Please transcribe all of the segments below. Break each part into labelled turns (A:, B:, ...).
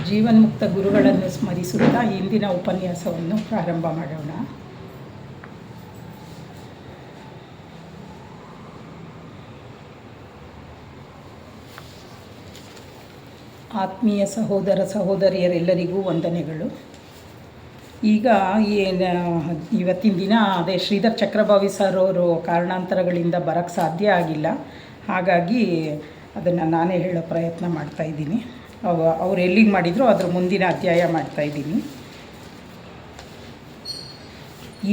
A: ಜೀವನ್ಮುಕ್ತ ಗುರುಗಳನ್ನು ಸ್ಮರಿಸುತ್ತಾ ಇಂದಿನ ಉಪನ್ಯಾಸವನ್ನು ಪ್ರಾರಂಭ ಮಾಡೋಣ. ಆತ್ಮೀಯ ಸಹೋದರ ಸಹೋದರಿಯರೆಲ್ಲರಿಗೂ ವಂದನೆಗಳು. ಈಗ ಇವತ್ತಿನ ದಿನ ಅದೇ ಶ್ರೀಧರ್ ಚಕ್ರಭಾವಿ ಸರ್ ಅವರು ಕಾರಣಾಂತರಗಳಿಂದ ಬರೋಕ್ಕೆ ಸಾಧ್ಯ ಆಗಿಲ್ಲ. ಹಾಗಾಗಿ ಅದನ್ನು ನಾನೇ ಹೇಳೋ ಪ್ರಯತ್ನ ಮಾಡ್ತಾಯಿದ್ದೀನಿ. ಅವ್ರು ಎಲ್ಲಿಗೆ ಮಾಡಿದ್ರು ಅದ್ರ ಮುಂದಿನ ಅಧ್ಯಾಯ ಮಾಡ್ತಾಯಿದ್ದೀನಿ.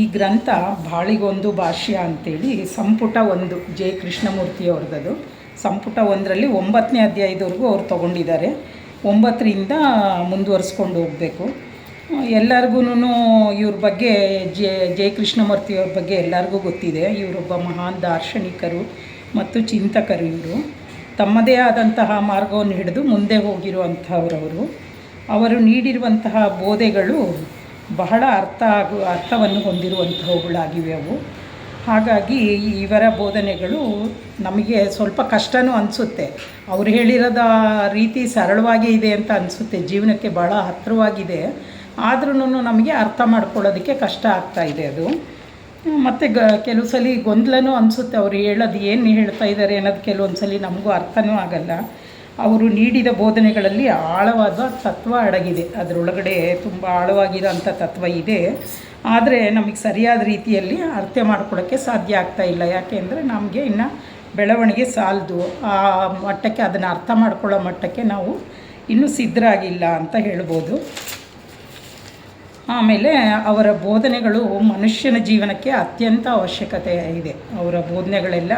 A: ಈ ಗ್ರಂಥ ಬಾಳಿಗೊಂದು ಭಾಷ್ಯ ಅಂಥೇಳಿ ಸಂಪುಟ 1 ಜೆ ಕೃಷ್ಣಮೂರ್ತಿಯವ್ರದ್ದು. ಸಂಪುಟ 1ರಲ್ಲಿ 9ನೇ ಅಧ್ಯಾಯದವರೆಗೂ ಅವ್ರು ತೊಗೊಂಡಿದ್ದಾರೆ. 9ರಿಂದ ಮುಂದುವರಿಸ್ಕೊಂಡು ಹೋಗಬೇಕು. ಎಲ್ಲರಿಗೂ ಇವ್ರ ಬಗ್ಗೆ ಜೆ ಕೃಷ್ಣಮೂರ್ತಿಯವ್ರ ಬಗ್ಗೆ ಎಲ್ಲರಿಗೂ ಗೊತ್ತಿದೆ. ಇವರೊಬ್ಬ ಮಹಾನ್ ದಾರ್ಶನಿಕರು ಮತ್ತು ಚಿಂತಕರು. ಇವರು ತಮ್ಮದೇ ಆದಂತಹ ಮಾರ್ಗವನ್ನು ಹಿಡಿದು ಮುಂದೆ ಹೋಗಿರುವಂಥವ್ರವರು. ಅವರು ನೀಡಿರುವಂತಹ ಬೋಧೆಗಳು ಬಹಳ ಅರ್ಥವನ್ನು ಹೊಂದಿರುವಂಥವುಗಳಾಗಿವೆ ಅವು. ಹಾಗಾಗಿ ಇವರ ಬೋಧನೆಗಳು ನಮಗೆ ಸ್ವಲ್ಪ ಕಷ್ಟವೂ ಅನಿಸುತ್ತೆ. ಅವ್ರು ಹೇಳಿರೋದ ರೀತಿ ಸರಳವಾಗಿ ಇದೆ ಅಂತ ಅನಿಸುತ್ತೆ, ಜೀವನಕ್ಕೆ ಭಾಳ ಹತ್ತಿರವಾಗಿದೆ. ಆದ್ರೂ ನಮಗೆ ಅರ್ಥ ಮಾಡ್ಕೊಳ್ಳೋದಕ್ಕೆ ಕಷ್ಟ ಆಗ್ತಾಯಿದೆ ಅದು. ಮತ್ತು ಕೆಲವು ಸಲ ಗೊಂದಲನೂ ಅನಿಸುತ್ತೆ. ಅವ್ರು ಹೇಳೋದು ಏನು ಹೇಳ್ತಾ ಇದ್ದಾರೆ ಅನ್ನೋದು ಕೆಲವೊಂದು ಸಲ ನಮಗೂ ಅರ್ಥನೂ ಆಗಲ್ಲ. ಅವರು ನೀಡಿದ ಬೋಧನೆಗಳಲ್ಲಿ ಆಳವಾದ ತತ್ವ ಅಡಗಿದೆ. ಅದರೊಳಗಡೆ ತುಂಬ ಆಳವಾಗಿರೋಂಥ ತತ್ವ ಇದೆ. ಆದರೆ ನಮಗೆ ಸರಿಯಾದ ರೀತಿಯಲ್ಲಿ ಅರ್ಥ ಮಾಡ್ಕೊಳ್ಳೋಕ್ಕೆ ಸಾಧ್ಯ ಆಗ್ತಾಯಿಲ್ಲ. ಯಾಕೆ ಅಂದರೆ ನಮಗೆ ಇನ್ನು ಬೆಳವಣಿಗೆ ಸಾಲದು. ಆ ಮಟ್ಟಕ್ಕೆ ಅದನ್ನು ಅರ್ಥ ಮಾಡ್ಕೊಳ್ಳೋ ಮಟ್ಟಕ್ಕೆ ನಾವು ಇನ್ನೂ ಸಿದ್ಧರಾಗಿಲ್ಲ ಅಂತ ಹೇಳ್ಬೋದು. ಆಮೇಲೆ ಅವರ ಬೋಧನೆಗಳು ಮನುಷ್ಯನ ಜೀವನಕ್ಕೆ ಅತ್ಯಂತ ಅವಶ್ಯಕತೆ ಇದೆ. ಅವರ ಬೋಧನೆಗಳೆಲ್ಲ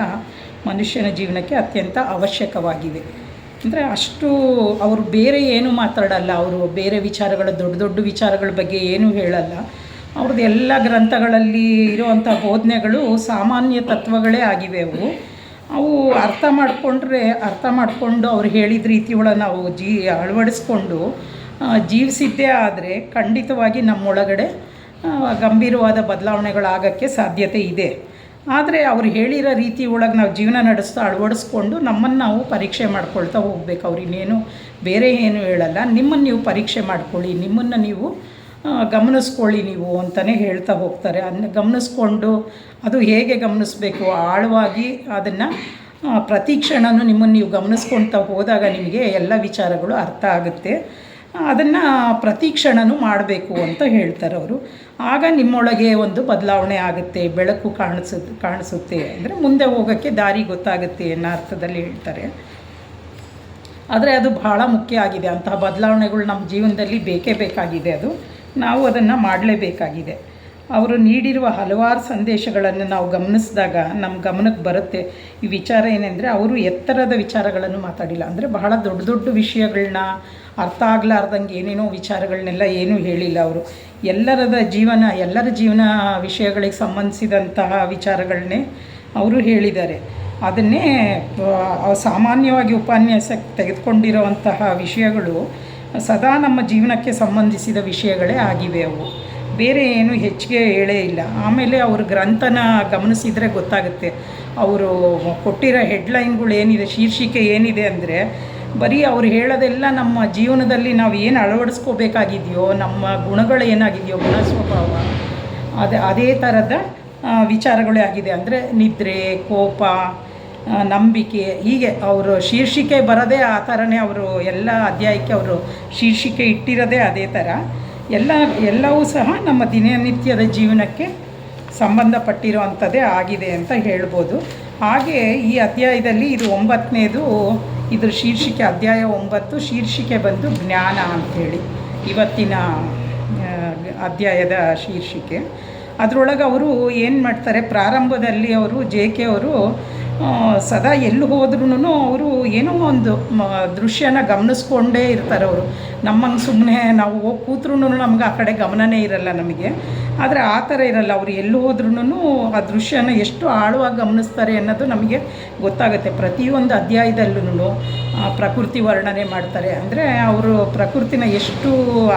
A: ಮನುಷ್ಯನ ಜೀವನಕ್ಕೆ ಅತ್ಯಂತ ಅವಶ್ಯಕವಾಗಿವೆ. ಅಂದರೆ ಅಷ್ಟು ಅವರು ಬೇರೆ ಏನು ಮಾತಾಡಲ್ಲ. ಅವರು ಬೇರೆ ವಿಚಾರಗಳ ದೊಡ್ಡ ದೊಡ್ಡ ವಿಚಾರಗಳ ಬಗ್ಗೆ ಏನೂ ಹೇಳಲ್ಲ. ಅವ್ರದ್ದು ಎಲ್ಲ ಗ್ರಂಥಗಳಲ್ಲಿ ಇರುವಂಥ ಬೋಧನೆಗಳು ಸಾಮಾನ್ಯ ತತ್ವಗಳೇ ಆಗಿವೆ. ಅವು ಅರ್ಥ ಮಾಡಿಕೊಂಡು ಅವ್ರು ಹೇಳಿದ ರೀತಿ ಒಳಗೆ ನಾವು ಅಳವಡಿಸ್ಕೊಂಡು ಜೀವಿಸಿದ್ದೇ ಆದರೆ ಖಂಡಿತವಾಗಿ ನಮ್ಮೊಳಗಡೆ ಗಂಭೀರವಾದ ಬದಲಾವಣೆಗಳಾಗೋಕ್ಕೆ ಸಾಧ್ಯತೆ ಇದೆ. ಆದರೆ ಅವ್ರು ಹೇಳಿರೋ ರೀತಿ ಒಳಗೆ ನಾವು ಜೀವನ ನಡೆಸ್ತಾ ಅಳವಡಿಸ್ಕೊಂಡು ನಮ್ಮನ್ನು ನಾವು ಪರೀಕ್ಷೆ ಮಾಡ್ಕೊಳ್ತಾ ಹೋಗ್ಬೇಕು. ಅವ್ರು ಇನ್ನೇನು ಬೇರೆ ಏನು ಹೇಳಲ್ಲ. ನಿಮ್ಮನ್ನು ನೀವು ಪರೀಕ್ಷೆ ಮಾಡ್ಕೊಳ್ಳಿ, ನಿಮ್ಮನ್ನು ನೀವು ಗಮನಿಸ್ಕೊಳ್ಳಿ ನೀವು ಅಂತಲೇ ಹೇಳ್ತಾ ಹೋಗ್ತಾರೆ. ಅದನ್ನ ಗಮನಿಸ್ಕೊಂಡು ಅದು ಹೇಗೆ ಗಮನಿಸಬೇಕು, ಆಳವಾಗಿ ಅದನ್ನು ಪ್ರತಿ ಕ್ಷಣವೂ ನಿಮ್ಮನ್ನು ನೀವು ಗಮನಿಸ್ಕೊಳ್ತಾ ಹೋದಾಗ ನಿಮಗೆ ಎಲ್ಲ ವಿಚಾರಗಳು ಅರ್ಥ ಆಗುತ್ತೆ. ಅದನ್ನು ಪ್ರತಿ ಕ್ಷಣವೂ ಮಾಡಬೇಕು ಅಂತ ಹೇಳ್ತಾರೆ ಅವರು. ಆಗ ನಿಮ್ಮೊಳಗೆ ಒಂದು ಬದಲಾವಣೆ ಆಗುತ್ತೆ, ಬೆಳಕು ಕಾಣಿಸುತ್ತೆ. ಅಂದರೆ ಮುಂದೆ ಹೋಗೋಕ್ಕೆ ದಾರಿ ಗೊತ್ತಾಗುತ್ತೆ ಅನ್ನೋ ಅರ್ಥದಲ್ಲಿ ಹೇಳ್ತಾರೆ. ಆದರೆ ಅದು ಬಹಳ ಮುಖ್ಯ ಆಗಿದೆ. ಅಂತಹ ಬದಲಾವಣೆಗಳು ನಮ್ಮ ಜೀವನದಲ್ಲಿ ಬೇಕೇ ಬೇಕಾಗಿದೆ. ಅದು ನಾವು ಅದನ್ನು ಮಾಡಲೇಬೇಕಾಗಿದೆ. ಅವರು ನೀಡಿರುವ ಹಲವಾರು ಸಂದೇಶಗಳನ್ನು ನಾವು ಗಮನಿಸಿದಾಗ ನಮ್ಮ ಗಮನಕ್ಕೆ ಬರುತ್ತೆ. ಈ ವಿಚಾರ ಏನೆಂದರೆ ಅವರು ಎತ್ತರದ ವಿಚಾರಗಳನ್ನು ಮಾತಾಡಿಲ್ಲ. ಅಂದರೆ ಬಹಳ ದೊಡ್ಡ ದೊಡ್ಡ ವಿಷಯಗಳನ್ನ ಅರ್ಥ ಆಗಲಾರ್ದಂಗೆ ಏನೇನೋ ವಿಚಾರಗಳನ್ನೆಲ್ಲ ಏನೂ ಹೇಳಿಲ್ಲ. ಅವರು ಎಲ್ಲರ ಜೀವನ ವಿಷಯಗಳಿಗೆ ಸಂಬಂಧಿಸಿದಂತಹ ವಿಚಾರಗಳನ್ನೇ ಅವರು ಹೇಳಿದ್ದಾರೆ. ಅದನ್ನೇ ಸಾಮಾನ್ಯವಾಗಿ ಉಪನ್ಯಾಸಕ್ಕೆ ತೆಗೆದುಕೊಂಡಿರುವಂತಹ ವಿಷಯಗಳು ಸದಾ ನಮ್ಮ ಜೀವನಕ್ಕೆ ಸಂಬಂಧಿಸಿದ ವಿಷಯಗಳೇ ಆಗಿವೆ. ಅವು ಬೇರೆ ಏನು ಹೆಚ್ಚಿಗೆ ಹೇಳೇ ಇಲ್ಲ. ಆಮೇಲೆ ಅವ್ರ ಗ್ರಂಥನ ಗಮನಿಸಿದರೆ ಗೊತ್ತಾಗುತ್ತೆ. ಅವರು ಕೊಟ್ಟಿರೋ ಹೆಡ್ಲೈನ್ಗಳು ಏನಿದೆ, ಶೀರ್ಷಿಕೆ ಏನಿದೆ ಅಂದರೆ ಬರೀ ಅವ್ರು ಹೇಳೋದೆಲ್ಲ ನಮ್ಮ ಜೀವನದಲ್ಲಿ ನಾವು ಏನು ಅಳವಡಿಸ್ಕೋಬೇಕಾಗಿದೆಯೋ, ನಮ್ಮ ಗುಣಗಳು ಏನಾಗಿದೆಯೋ, ಗುಣ ಸ್ವಭಾವ ಅದೇ ಥರದ ವಿಚಾರಗಳೇ ಆಗಿದೆ. ಅಂದರೆ ನಿದ್ರೆ, ಕೋಪ, ನಂಬಿಕೆ, ಹೀಗೆ ಅವರು ಶೀರ್ಷಿಕೆ ಬರೋದೇ ಆ ಥರನೇ. ಅವರು ಎಲ್ಲ ಅಧ್ಯಾಯಕ್ಕೆ ಅವರು ಶೀರ್ಷಿಕೆ ಇಟ್ಟಿರೋದೇ ಅದೇ ಥರ. ಎಲ್ಲವೂ ಸಹ ನಮ್ಮ ದಿನನಿತ್ಯದ ಜೀವನಕ್ಕೆ ಸಂಬಂಧಪಟ್ಟಿರುವಂಥದ್ದೇ ಆಗಿದೆ ಅಂತ ಹೇಳ್ಬೋದು. ಹಾಗೆ ಈ ಅಧ್ಯಾಯದಲ್ಲಿ ಇದು 9ನೇದು. ಇದ್ರ ಶೀರ್ಷಿಕೆ ಅಧ್ಯಾಯ 9, ಶೀರ್ಷಿಕೆ ಬಂದು ಜ್ಞಾನ ಅಂಥೇಳಿ ಇವತ್ತಿನ ಅಧ್ಯಾಯದ ಶೀರ್ಷಿಕೆ. ಅದರೊಳಗೆ ಅವರು ಏನು ಮಾಡ್ತಾರೆ, ಪ್ರಾರಂಭದಲ್ಲಿ ಅವರು JK ಅವರು ಸದಾ ಎಲ್ಲಿ ಹೋದ್ರೂ ಅವರು ಏನೋ ಒಂದು ದೃಶ್ಯನ ಗಮನಿಸ್ಕೊಂಡೇ ಇರ್ತಾರೆ. ಅವರು ನಮ್ಮಂಗೆ ಸುಮ್ಮನೆ ನಾವು ಹೋಗಿ ಕೂತ್ರೂ ನಮ್ಗೆ ಆ ಕಡೆ ಗಮನನೇ ಇರಲ್ಲ ನಮಗೆ. ಆದರೆ ಆ ಥರ ಇರಲ್ಲ. ಅವರು ಎಲ್ಲಿ ಹೋದ್ರೂ ಆ ದೃಶ್ಯನ ಎಷ್ಟು ಆಳವಾಗಿ ಗಮನಿಸ್ತಾರೆ ಅನ್ನೋದು ನಮಗೆ ಗೊತ್ತಾಗುತ್ತೆ. ಪ್ರತಿಯೊಂದು ಅಧ್ಯಾಯದಲ್ಲೂ ಪ್ರಕೃತಿ ವರ್ಣನೆ ಮಾಡ್ತಾರೆ. ಅಂದರೆ ಅವರು ಪ್ರಕೃತಿನ ಎಷ್ಟು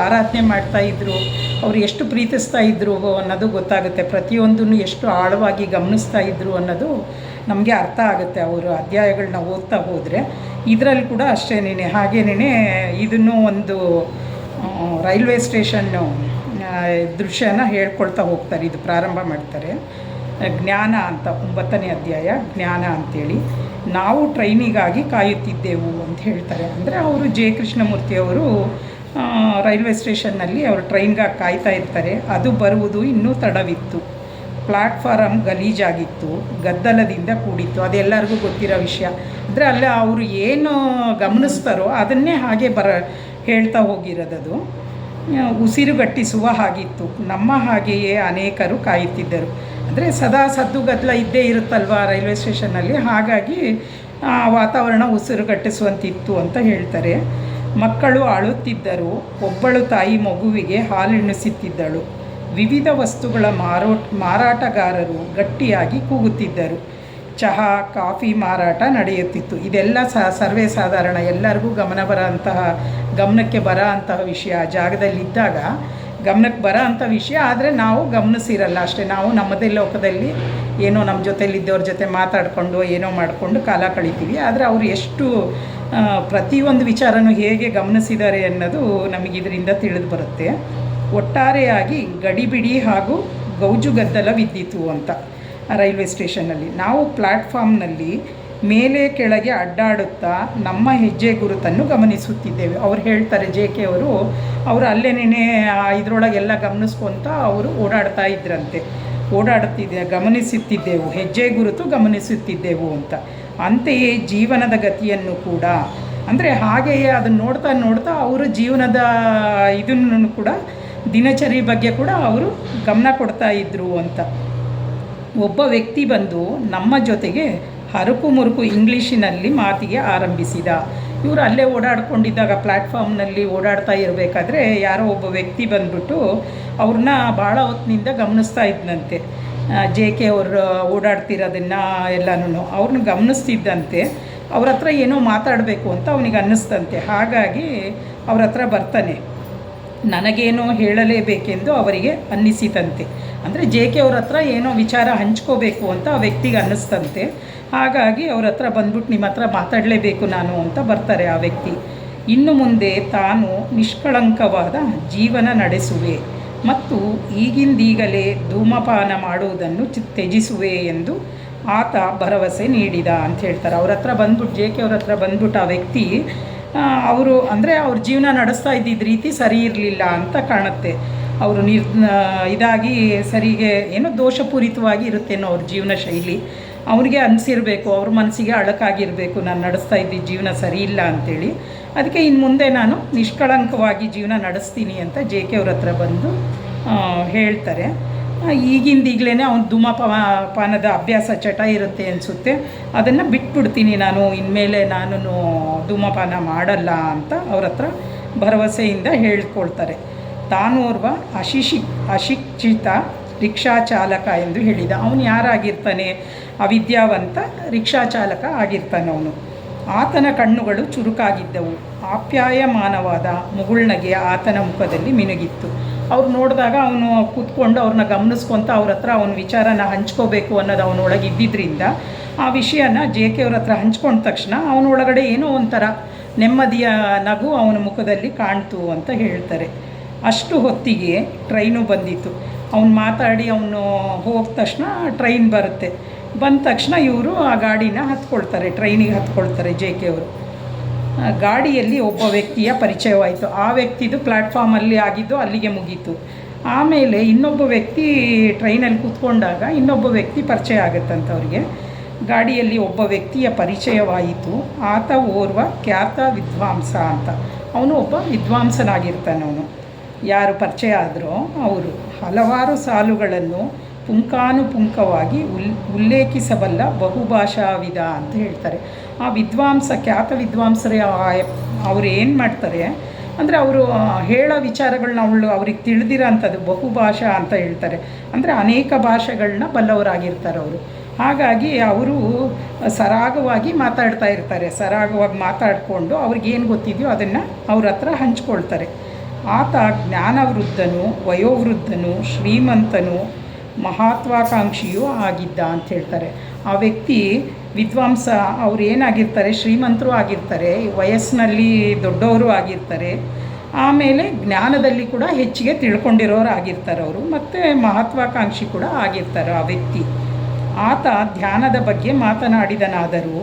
A: ಆರಾಧನೆ ಮಾಡ್ತಾಯಿದ್ರು, ಅವರು ಎಷ್ಟು ಪ್ರೀತಿಸ್ತಾ ಇದ್ರು ಅನ್ನೋದು ಗೊತ್ತಾಗುತ್ತೆ. ಪ್ರತಿಯೊಂದನ್ನು ಎಷ್ಟು ಆಳವಾಗಿ ಗಮನಿಸ್ತಾ ಇದ್ರು ಅನ್ನೋದು ನಮಗೆ ಅರ್ಥ ಆಗುತ್ತೆ ಅವರು ಅಧ್ಯಾಯಗಳನ್ನ ಓದ್ತಾ ಹೋದರೆ. ಇದರಲ್ಲಿ ಕೂಡ ಅಷ್ಟೇನೇ ಹಾಗೇನೇ ಇದನ್ನು ಒಂದು ರೈಲ್ವೆ ಸ್ಟೇಷನ್ನು ದೃಶ್ಯನ ಹೇಳ್ಕೊಳ್ತಾ ಹೋಗ್ತಾರೆ. ಇದು ಪ್ರಾರಂಭ ಮಾಡ್ತಾರೆ. ಜ್ಞಾನ ಅಂತ 9ನೇ ಅಧ್ಯಾಯ ಜ್ಞಾನ ಅಂಥೇಳಿ. ನಾವು ಟ್ರೈನಿಗಾಗಿ ಕಾಯುತ್ತಿದ್ದೆವು ಅಂತ ಹೇಳ್ತಾರೆ. ಅಂದರೆ ಅವರು ಜೆ ಕೃಷ್ಣಮೂರ್ತಿಯವರು ರೈಲ್ವೆ ಸ್ಟೇಷನ್ನಲ್ಲಿ ಅವರು ಟ್ರೈನ್ಗಾಗಿ ಕಾಯ್ತಾ ಇರ್ತಾರೆ. ಅದು ಬರುವುದು ಇನ್ನೂ ತಡವಿತ್ತು. ಪ್ಲ್ಯಾಟ್ಫಾರಮ್ ಗಲೀಜಾಗಿತ್ತು, ಗದ್ದಲದಿಂದ ಕೂಡಿತ್ತು. ಅದೆಲ್ಲರಿಗೂ ಗೊತ್ತಿರೋ ವಿಷಯ. ಅಂದರೆ ಅಲ್ಲೇ ಅವರು ಏನು ಗಮನಿಸ್ತಾರೋ ಅದನ್ನೇ ಹಾಗೆ ಹೇಳ್ತಾ ಹೋಗಿರೋದದು. ಉಸಿರುಗಟ್ಟಿಸುವ ಹಾಗಿತ್ತು. ನಮ್ಮ ಹಾಗೆಯೇ ಅನೇಕರು ಕಾಯುತ್ತಿದ್ದರು. ಅಂದರೆ ಸದಾ ಸದ್ದು ಗದ್ದಲ ಇದ್ದೇ ಇರುತ್ತಲ್ವ ರೈಲ್ವೆ ಸ್ಟೇಷನ್ನಲ್ಲಿ, ಹಾಗಾಗಿ ವಾತಾವರಣ ಉಸಿರುಗಟ್ಟಿಸುವಂತಿತ್ತು ಅಂತ ಹೇಳ್ತಾರೆ. ಮಕ್ಕಳು ಅಳುತ್ತಿದ್ದರು. ಒಬ್ಬಳು ತಾಯಿ ಮಗುವಿಗೆ ಹಾಲುಣಿಸುತ್ತಿದ್ದಳು. ವಿವಿಧ ವಸ್ತುಗಳ ಮಾರಾಟಗಾರರು ಗಟ್ಟಿಯಾಗಿ ಕೂಗುತ್ತಿದ್ದರು. ಚಹಾ ಕಾಫಿ ಮಾರಾಟ ನಡೆಯುತ್ತಿತ್ತು. ಇದೆಲ್ಲ ಸರ್ವೇ ಸಾಧಾರಣ, ಎಲ್ಲರಿಗೂ ಗಮನಕ್ಕೆ ಬರೋ ಅಂತಹ ವಿಷಯ. ಜಾಗದಲ್ಲಿದ್ದಾಗ ಗಮನಕ್ಕೆ ಬರೋ ಅಂಥ ವಿಷಯ, ಆದರೆ ನಾವು ಗಮನಿಸಿರಲ್ಲ ಅಷ್ಟೇ. ನಾವು ನಮ್ಮದೇ ಲೋಕದಲ್ಲಿ ಏನೋ ನಮ್ಮ ಜೊತೆಲಿದ್ದವ್ರ ಜೊತೆ ಮಾತಾಡಿಕೊಂಡು ಏನೋ ಮಾಡಿಕೊಂಡು ಕಾಲ ಕಳಿತೀವಿ. ಆದರೆ ಅವರು ಎಷ್ಟು ಪ್ರತಿಯೊಂದು ವಿಚಾರನೂ ಹೇಗೆ ಗಮನಿಸಿದ್ದಾರೆ ಅನ್ನೋದು ನಮಗಿದರಿಂದ ತಿಳಿದು ಬರುತ್ತೆ. ಒಟ್ಟಾರೆಯಾಗಿ ಗಡಿಬಿಡಿ ಹಾಗೂ ಗೌಜುಗದ್ದಲವಿದ್ದಿತು ಅಂತ ರೈಲ್ವೆ ಸ್ಟೇಷನ್ನಲ್ಲಿ. ನಾವು ಪ್ಲ್ಯಾಟ್ಫಾರ್ಮ್ನಲ್ಲಿ ಮೇಲೆ ಕೆಳಗೆ ಅಡ್ಡಾಡುತ್ತಾ ನಮ್ಮ ಹೆಜ್ಜೆ ಗುರುತನ್ನು ಗಮನಿಸುತ್ತಿದ್ದೇವೆ. ಅವ್ರು ಹೇಳ್ತಾರೆ, ಜೆ ಕೆ ಅವರು ಅಲ್ಲೇನೇ ಇದರೊಳಗೆಲ್ಲ ಗಮನಿಸ್ಕೊತ ಅವರು ಓಡಾಡ್ತಾ ಇದ್ರಂತೆ. ಗಮನಿಸುತ್ತಿದ್ದೆವು, ಹೆಜ್ಜೆ ಗುರುತು ಗಮನಿಸುತ್ತಿದ್ದೆವು ಅಂತ. ಅಂತೆಯೇ ಜೀವನದ ಗತಿಯನ್ನು ಕೂಡ, ಅಂದರೆ ಹಾಗೆಯೇ ಅದನ್ನು ನೋಡ್ತಾ ನೋಡ್ತಾ ಅವರು ಜೀವನದ ಇದನ್ನು ಕೂಡ, ದಿನಚರಿ ಬಗ್ಗೆ ಕೂಡ ಅವರು ಗಮನ ಕೊಡ್ತಾ ಇದ್ದರು ಅಂತ. ಒಬ್ಬ ವ್ಯಕ್ತಿ ಬಂದು ನಮ್ಮ ಜೊತೆಗೆ ಹರಕು ಮುರುಕು ಇಂಗ್ಲೀಷಿನಲ್ಲಿ ಮಾತಿಗೆ ಆರಂಭಿಸಿದ. ಇವರು ಅಲ್ಲೇ ಓಡಾಡ್ಕೊಂಡಿದ್ದಾಗ ಪ್ಲ್ಯಾಟ್ಫಾರ್ಮ್ನಲ್ಲಿ ಓಡಾಡ್ತಾ ಇರಬೇಕಾದ್ರೆ ಯಾರೋ ಒಬ್ಬ ವ್ಯಕ್ತಿ ಬಂದ್ಬಿಟ್ಟು ಅವ್ರನ್ನ ಭಾಳ ಹೊತ್ತಿನಿಂದ ಗಮನಿಸ್ತಾ ಇದ್ದಂತೆ. ಜೆ ಕೆ ಅವರು ಓಡಾಡ್ತಿರೋದನ್ನು ಎಲ್ಲನೂ ಅವ್ರನ್ನ ಗಮನಿಸ್ತಿದ್ದಂತೆ. ಅವ್ರ ಹತ್ರ ಏನೋ ಮಾತಾಡಬೇಕು ಅಂತ ಅವನಿಗೆ ಅನ್ನಿಸ್ತಂತೆ. ಹಾಗಾಗಿ ಅವ್ರ ಹತ್ರ ಬರ್ತಾನೆ. ನನಗೇನೋ ಹೇಳಲೇಬೇಕೆಂದು ಅವರಿಗೆ ಅನ್ನಿಸಿತಂತೆ. ಅಂದರೆ ಜೆ ಕೆ ಅವ್ರ ಹತ್ರ ಏನೋ ವಿಚಾರ ಹಂಚ್ಕೋಬೇಕು ಅಂತ ಆ ವ್ಯಕ್ತಿಗೆ ಅನ್ನಿಸ್ತಂತೆ. ಹಾಗಾಗಿ ಅವ್ರ ಹತ್ರ ಬಂದ್ಬಿಟ್ಟು ನಿಮ್ಮ ಹತ್ರ ಮಾತಾಡಲೇಬೇಕು ನಾನು ಅಂತ ಬರ್ತಾರೆ ಆ ವ್ಯಕ್ತಿ. ಇನ್ನು ಮುಂದೆ ತಾನು ನಿಷ್ಕಳಂಕವಾದ ಜೀವನ ನಡೆಸುವೆ ಮತ್ತು ಈಗಿಂದೀಗಲೇ ಧೂಮಪಾನ ಮಾಡುವುದನ್ನು ತ್ಯಜಿಸುವೆ ಎಂದು ಆತ ಭರವಸೆ ನೀಡಿದ ಅಂತ ಹೇಳ್ತಾರೆ. ಅವ್ರ ಹತ್ರ ಬಂದ್ಬಿಟ್ಟು ಜೆ ಕೆ ಅವ್ರ ಹತ್ರ ಬಂದ್ಬಿಟ್ಟು ಆ ವ್ಯಕ್ತಿ ಅವರು ಅಂದರೆ ಅವ್ರ ಜೀವನ ನಡೆಸ್ತಾ ಇದ್ದಿದ್ದ ರೀತಿ ಸರಿ ಇರಲಿಲ್ಲ ಅಂತ ಕಾಣುತ್ತೆ. ಅವರು ಇದಾಗಿ ಸರಿಗೆ ಏನೋ ದೋಷಪೂರಿತವಾಗಿ ಇರುತ್ತೇನೋ ಅವ್ರ ಜೀವನ ಶೈಲಿ. ಅವನಿಗೆ ಅನಿಸಿರಬೇಕು, ಅವ್ರ ಮನಸ್ಸಿಗೆ ಅಳಕಾಗಿರಬೇಕು, ನಾನು ನಡೆಸ್ತಾ ಇದ್ದಿದ್ದ ಜೀವನ ಸರಿ ಇಲ್ಲ ಅಂಥೇಳಿ. ಅದಕ್ಕೆ ಇನ್ನು ಮುಂದೆ ನಾನು ನಿಷ್ಕಳಂಕವಾಗಿ ಜೀವನ ನಡೆಸ್ತೀನಿ ಅಂತ ಜೆ ಕೆ ಅವ್ರ ಹತ್ರ ಬಂದು ಹೇಳ್ತಾರೆ. ಈಗಿಂದೀಗಲೇ ಅವ್ನು ಧೂಮಪಾನದ ಅಭ್ಯಾಸ ಚಟ ಇರುತ್ತೆ ಅನಿಸುತ್ತೆ, ಅದನ್ನು ಬಿಟ್ಬಿಡ್ತೀನಿ ನಾನು, ಇನ್ಮೇಲೆ ನಾನು ಧೂಮಪಾನ ಮಾಡಲ್ಲ ಅಂತ ಅವ್ರ ಹತ್ರ ಭರವಸೆಯಿಂದ ಹೇಳ್ಕೊಳ್ತಾರೆ. ತಾನೋರ್ವ ಅಶಿಕ್ಷಿತ ರಿಕ್ಷಾ ಚಾಲಕ ಎಂದು ಹೇಳಿದ. ಅವನು ಯಾರಾಗಿರ್ತಾನೆ? ಅವಿದ್ಯಾವಂತ ರಿಕ್ಷಾ ಚಾಲಕ ಆಗಿರ್ತಾನೆ ಅವನು. ಆತನ ಕಣ್ಣುಗಳು ಚುರುಕಾಗಿದ್ದವು. ಆಪ್ಯಾಯಮಾನವಾದ ಮುಗುಳ್ನಗೆ ಆತನ ಮುಖದಲ್ಲಿ ಮಿನುಗಿತ್ತು. ಅವ್ರು ನೋಡಿದಾಗ ಅವನು ಕೂತ್ಕೊಂಡು ಅವ್ರನ್ನ ಗಮನಿಸ್ಕೊತ ಅವ್ರ ಹತ್ರ ಅವನ ವಿಚಾರನ ಹಂಚ್ಕೋಬೇಕು ಅನ್ನೋದು ಅವನೊಳಗೆ ಇದ್ದಿದ್ದರಿಂದ ಆ ವಿಷಯನ ಜೆ ಕೆ ಅವ್ರ ಹತ್ರ ಹಂಚ್ಕೊಂಡ ತಕ್ಷಣ ಅವನೊಳಗಡೆ ಏನೋ ಒಂಥರ ನೆಮ್ಮದಿಯ ನಗು ಅವನ ಮುಖದಲ್ಲಿ ಕಾಣ್ತು ಅಂತ ಹೇಳ್ತಾರೆ. ಅಷ್ಟು ಹೊತ್ತಿಗೆ ಟ್ರೈನು ಬಂದಿತ್ತು. ಅವನು ಮಾತಾಡಿ ಅವನು ಹೋದ ತಕ್ಷಣ ಟ್ರೈನ್ ಬರುತ್ತೆ. ಬಂದ ತಕ್ಷಣ ಇವರು ಆ ಗಾಡಿನ ಹತ್ಕೊಳ್ತಾರೆ, ಟ್ರೈನಿಗೆ ಹತ್ಕೊಳ್ತಾರೆ ಜೆ ಕೆ ಅವರು. ಗಾಡಿಯಲ್ಲಿ ಒಬ್ಬ ವ್ಯಕ್ತಿಯ ಪರಿಚಯವಾಯಿತು. ಆ ವ್ಯಕ್ತಿದು ಪ್ಲ್ಯಾಟ್ಫಾರ್ಮಲ್ಲಿ ಆಗಿದ್ದು ಅಲ್ಲಿಗೆ ಮುಗೀತು. ಆಮೇಲೆ ಇನ್ನೊಬ್ಬ ವ್ಯಕ್ತಿ ಟ್ರೈನಲ್ಲಿ ಕೂತ್ಕೊಂಡಾಗ ಇನ್ನೊಬ್ಬ ವ್ಯಕ್ತಿ ಪರಿಚಯ ಆಗುತ್ತಂತ ಅವರಿಗೆ. ಗಾಡಿಯಲ್ಲಿ ಒಬ್ಬ ವ್ಯಕ್ತಿಯ ಪರಿಚಯವಾಯಿತು. ಆತ ಓರ್ವ ಖ್ಯಾತ ವಿದ್ವಾಂಸ ಅಂತ. ಅವನು ಒಬ್ಬ ವಿದ್ವಾಂಸನಾಗಿರ್ತಾನೆ. ಅವನು ಯಾರು ಪರಿಚಯ ಆದರೋ ಅವರು ಹಲವಾರು ಸಾಲುಗಳನ್ನು ಪುಂಖಾನುಪುಂಖವಾಗಿ ಉಲ್ಲೇಖಿಸಬಲ್ಲ ಬಹುಭಾಷಾವಿದ ಅಂತ ಹೇಳ್ತಾರೆ. ಆ ವಿದ್ವಾಂಸ, ಖ್ಯಾತ ವಿದ್ವಾಂಸರೇ ಅವರು ಏನು ಮಾಡ್ತಾರೆ ಅಂದರೆ ಅವರು ಹೇಳೋ ವಿಚಾರಗಳನ್ನ ಅವ್ರಿಗೆ ತಿಳಿದಿರೋ ಅಂಥದ್ದು ಬಹುಭಾಷಾ ಅಂತ ಹೇಳ್ತಾರೆ. ಅಂದರೆ ಅನೇಕ ಭಾಷೆಗಳನ್ನ ಬಲ್ಲವರಾಗಿರ್ತಾರೆ ಅವರು. ಹಾಗಾಗಿ ಅವರು ಸರಾಗವಾಗಿ ಮಾತಾಡ್ತಾ ಇರ್ತಾರೆ. ಸರಾಗವಾಗಿ ಮಾತಾಡಿಕೊಂಡು ಅವ್ರಿಗೇನು ಗೊತ್ತಿದೆಯೋ ಅದನ್ನು ಅವ್ರ ಹತ್ರ ಹಂಚ್ಕೊಳ್ತಾರೆ. ಆತ ಜ್ಞಾನವೃದ್ಧನು, ವಯೋವೃದ್ಧನು, ಶ್ರೀಮಂತನು, ಮಹತ್ವಾಕಾಂಕ್ಷಿಯೂ ಆಗಿದ್ದ ಅಂತ ಹೇಳ್ತಾರೆ. ಆ ವ್ಯಕ್ತಿ ವಿದ್ವಾಂಸ, ಅವ್ರು ಏನಾಗಿರ್ತಾರೆ, ಶ್ರೀಮಂತರು ಆಗಿರ್ತಾರೆ, ವಯಸ್ಸಿನಲ್ಲಿ ದೊಡ್ಡವರು ಆಗಿರ್ತಾರೆ, ಆಮೇಲೆ ಜ್ಞಾನದಲ್ಲಿ ಕೂಡ ಹೆಚ್ಚಿಗೆ ತಿಳ್ಕೊಂಡಿರೋರು ಆಗಿರ್ತಾರೆ ಅವರು, ಮತ್ತು ಮಹತ್ವಾಕಾಂಕ್ಷಿ ಕೂಡ ಆಗಿರ್ತಾರೆ ಆ ವ್ಯಕ್ತಿ. ಆತ ಧ್ಯಾನದ ಬಗ್ಗೆ ಮಾತನಾಡಿದನಾದರೂ